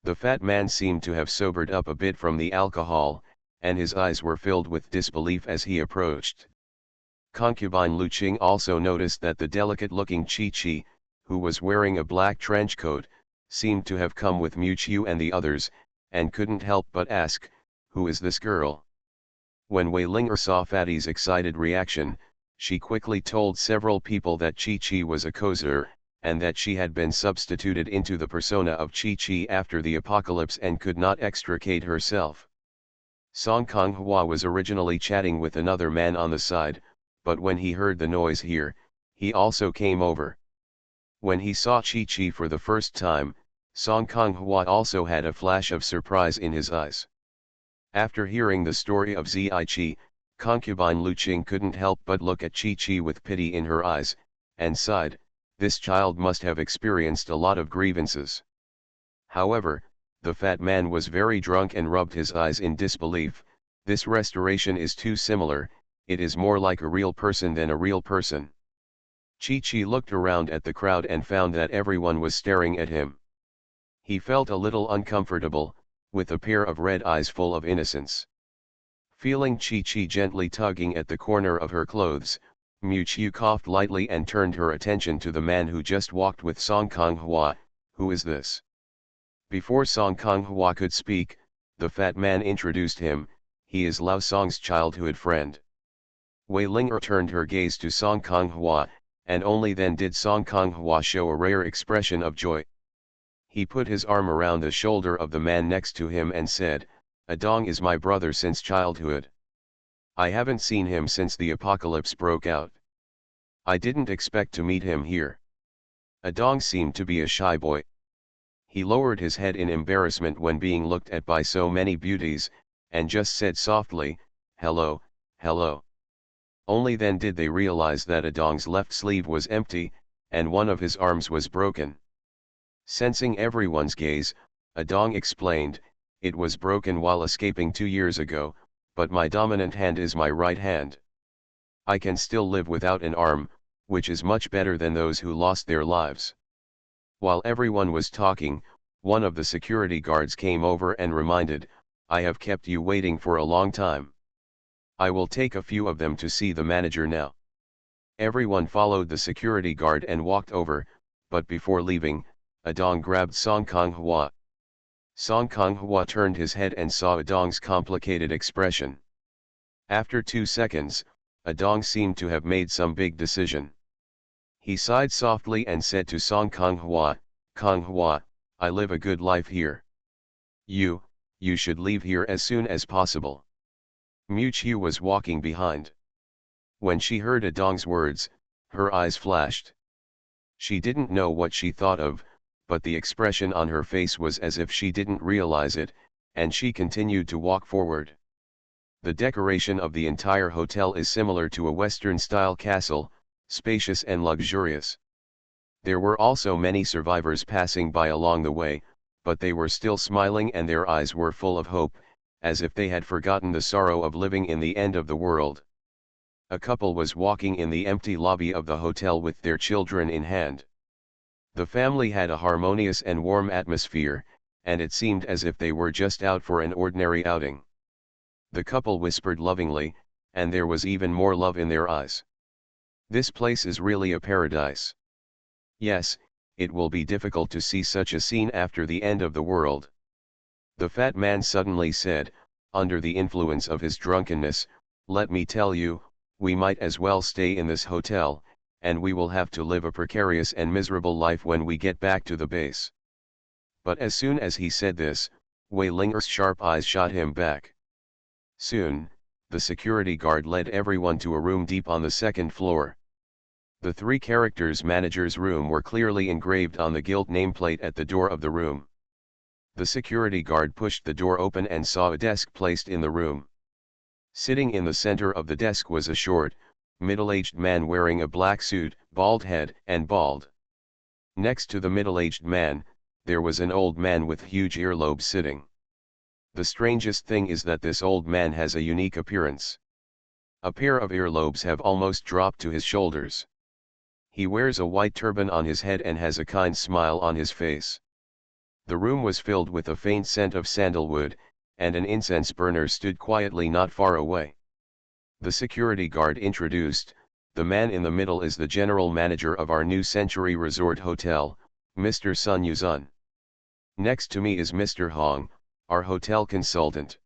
The fat man seemed to have sobered up a bit from the alcohol, and his eyes were filled with disbelief as he approached. Concubine Lu Qing also noticed that the delicate-looking Chi, who was wearing a black trench coat, seemed to have come with Miu and the others, and couldn't help but ask, "Who is this girl?" When Wei Linger saw Fatty's excited reaction, she quickly told several people that Chi was a coser, and that she had been substituted into the persona of Chi after the apocalypse and could not extricate herself. Song Konghua was originally chatting with another man on the side, but when he heard the noise here, he also came over. When he saw Chi for the first time, Song Konghua also had a flash of surprise in his eyes. After hearing the story of Zichi, concubine Lu Qing couldn't help but look at Chi with pity in her eyes, and sighed, "This child must have experienced a lot of grievances." However, the fat man was very drunk and rubbed his eyes in disbelief. "This restoration is too similar, it is more like a real person than a real person." Chi looked around at the crowd and found that everyone was staring at him. He felt a little uncomfortable, with a pair of red eyes full of innocence. Feeling Chi-Chi gently tugging at the corner of her clothes, Mu-Chiu coughed lightly and turned her attention to the man who just walked with Song Kong-hwa. Who is this? Before Song Kong-hwa could speak, the fat man introduced him. He is Lao Song's childhood friend. Wei Ling turned her gaze to Song Kong-hwa, and only then did Song Kong-hwa show a rare expression of joy. He put his arm around the shoulder of the man next to him and said, "Adong is my brother since childhood. I haven't seen him since the apocalypse broke out. I didn't expect to meet him here." Adong seemed to be a shy boy. He lowered his head in embarrassment when being looked at by so many beauties, and just said softly, "Hello, hello." Only then did they realize that Adong's left sleeve was empty, and one of his arms was broken. Sensing everyone's gaze, Adong explained, "It was broken while escaping 2 years ago, but my dominant hand is my right hand. I can still live without an arm, which is much better than those who lost their lives." While everyone was talking, one of the security guards came over and reminded, "I have kept you waiting for a long time. I will take a few of them to see the manager now." Everyone followed the security guard and walked over, but before leaving, Adong grabbed Song Kong-hwa. Song Kong-hwa turned his head and saw Adong's complicated expression. After 2 seconds, Adong seemed to have made some big decision. He sighed softly and said to Song Kong-hwa, "Kong-hwa, I live a good life here. You should leave here as soon as possible." Mu-Chiu was walking behind. When she heard Adong's words, her eyes flashed. She didn't know what she thought of, but the expression on her face was as if she didn't realize it, and she continued to walk forward. The decoration of the entire hotel is similar to a Western-style castle, spacious and luxurious. There were also many survivors passing by along the way, but they were still smiling and their eyes were full of hope, as if they had forgotten the sorrow of living in the end of the world. A couple was walking in the empty lobby of the hotel with their children in hand. The family had a harmonious and warm atmosphere, and it seemed as if they were just out for an ordinary outing. The couple whispered lovingly, and there was even more love in their eyes. "This place is really a paradise." "Yes, it will be difficult to see such a scene after the end of the world." The fat man suddenly said, under the influence of his drunkenness, "Let me tell you, we might as well stay in this hotel, and we will have to live a precarious and miserable life when we get back to the base." But as soon as he said this, Wei Ling's sharp eyes shot him back. Soon, the security guard led everyone to a room deep on the second floor. The 3 characters' manager's room were clearly engraved on the gilt nameplate at the door of the room. The security guard pushed the door open and saw a desk placed in the room. Sitting in the center of the desk was a short, middle-aged man wearing a black suit, bald head, and bald. Next to the middle-aged man, there was an old man with huge earlobes sitting. The strangest thing is that this old man has a unique appearance. A pair of earlobes have almost dropped to his shoulders. He wears a white turban on his head and has a kind smile on his face. The room was filled with a faint scent of sandalwood, and an incense burner stood quietly not far away. The security guard introduced, "The man in the middle is the general manager of our new Century Resort Hotel, Mr. Sun Yuzun. Next to me is Mr. Hong, our hotel consultant."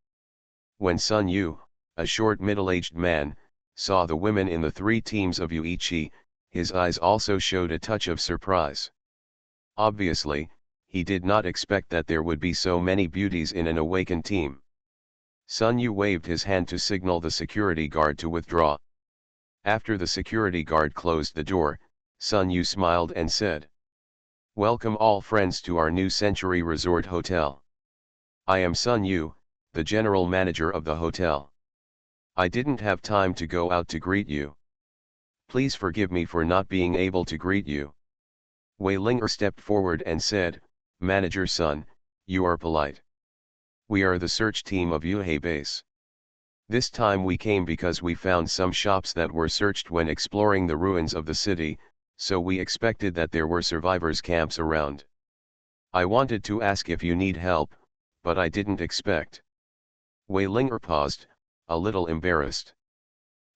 When Sun Yu, a short middle-aged man, saw the women in the 3 teams of Yuichi, his eyes also showed a touch of surprise. Obviously, he did not expect that there would be so many beauties in an awakened team. Sun Yu waved his hand to signal the security guard to withdraw. After the security guard closed the door, Sun Yu smiled and said, "Welcome all friends to our new Century Resort Hotel. I am Sun Yu, the general manager of the hotel. I didn't have time to go out to greet you. Please forgive me for not being able to greet you." Wei Ling stepped forward and said, "Manager Sun, you are polite. We are the search team of Yuhei Base. This time we came because we found some shops that were searched when exploring the ruins of the city, so we expected that there were survivors' camps around. I wanted to ask if you need help, but I didn't expect." Wei Ling paused, a little embarrassed.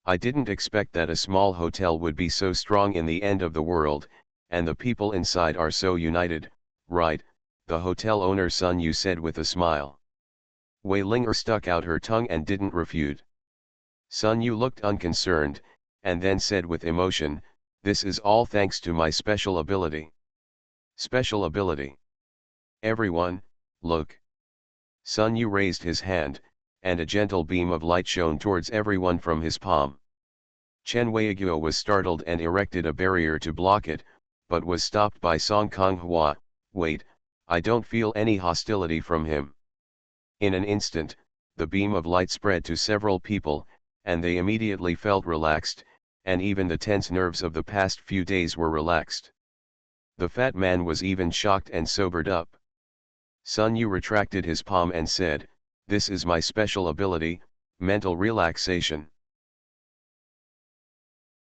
I didn't expect that a small hotel would be so strong in the end of the world, and the people inside are so united, right? The hotel owner Sun Yu said with a smile. Wei Ling stuck out her tongue and didn't refute. Sun Yu looked unconcerned, and then said with emotion, "This is all thanks to my special ability." Special ability. Everyone, look. Sun Yu raised his hand, and a gentle beam of light shone towards everyone from his palm. Chen Weiguo was startled and erected a barrier to block it, but was stopped by Song Kong Hua. "Wait, I don't feel any hostility from him." In an instant, the beam of light spread to several people, and they immediately felt relaxed, and even the tense nerves of the past few days were relaxed. The fat man was even shocked and sobered up. Sun Yu retracted his palm and said, "This is my special ability, mental relaxation."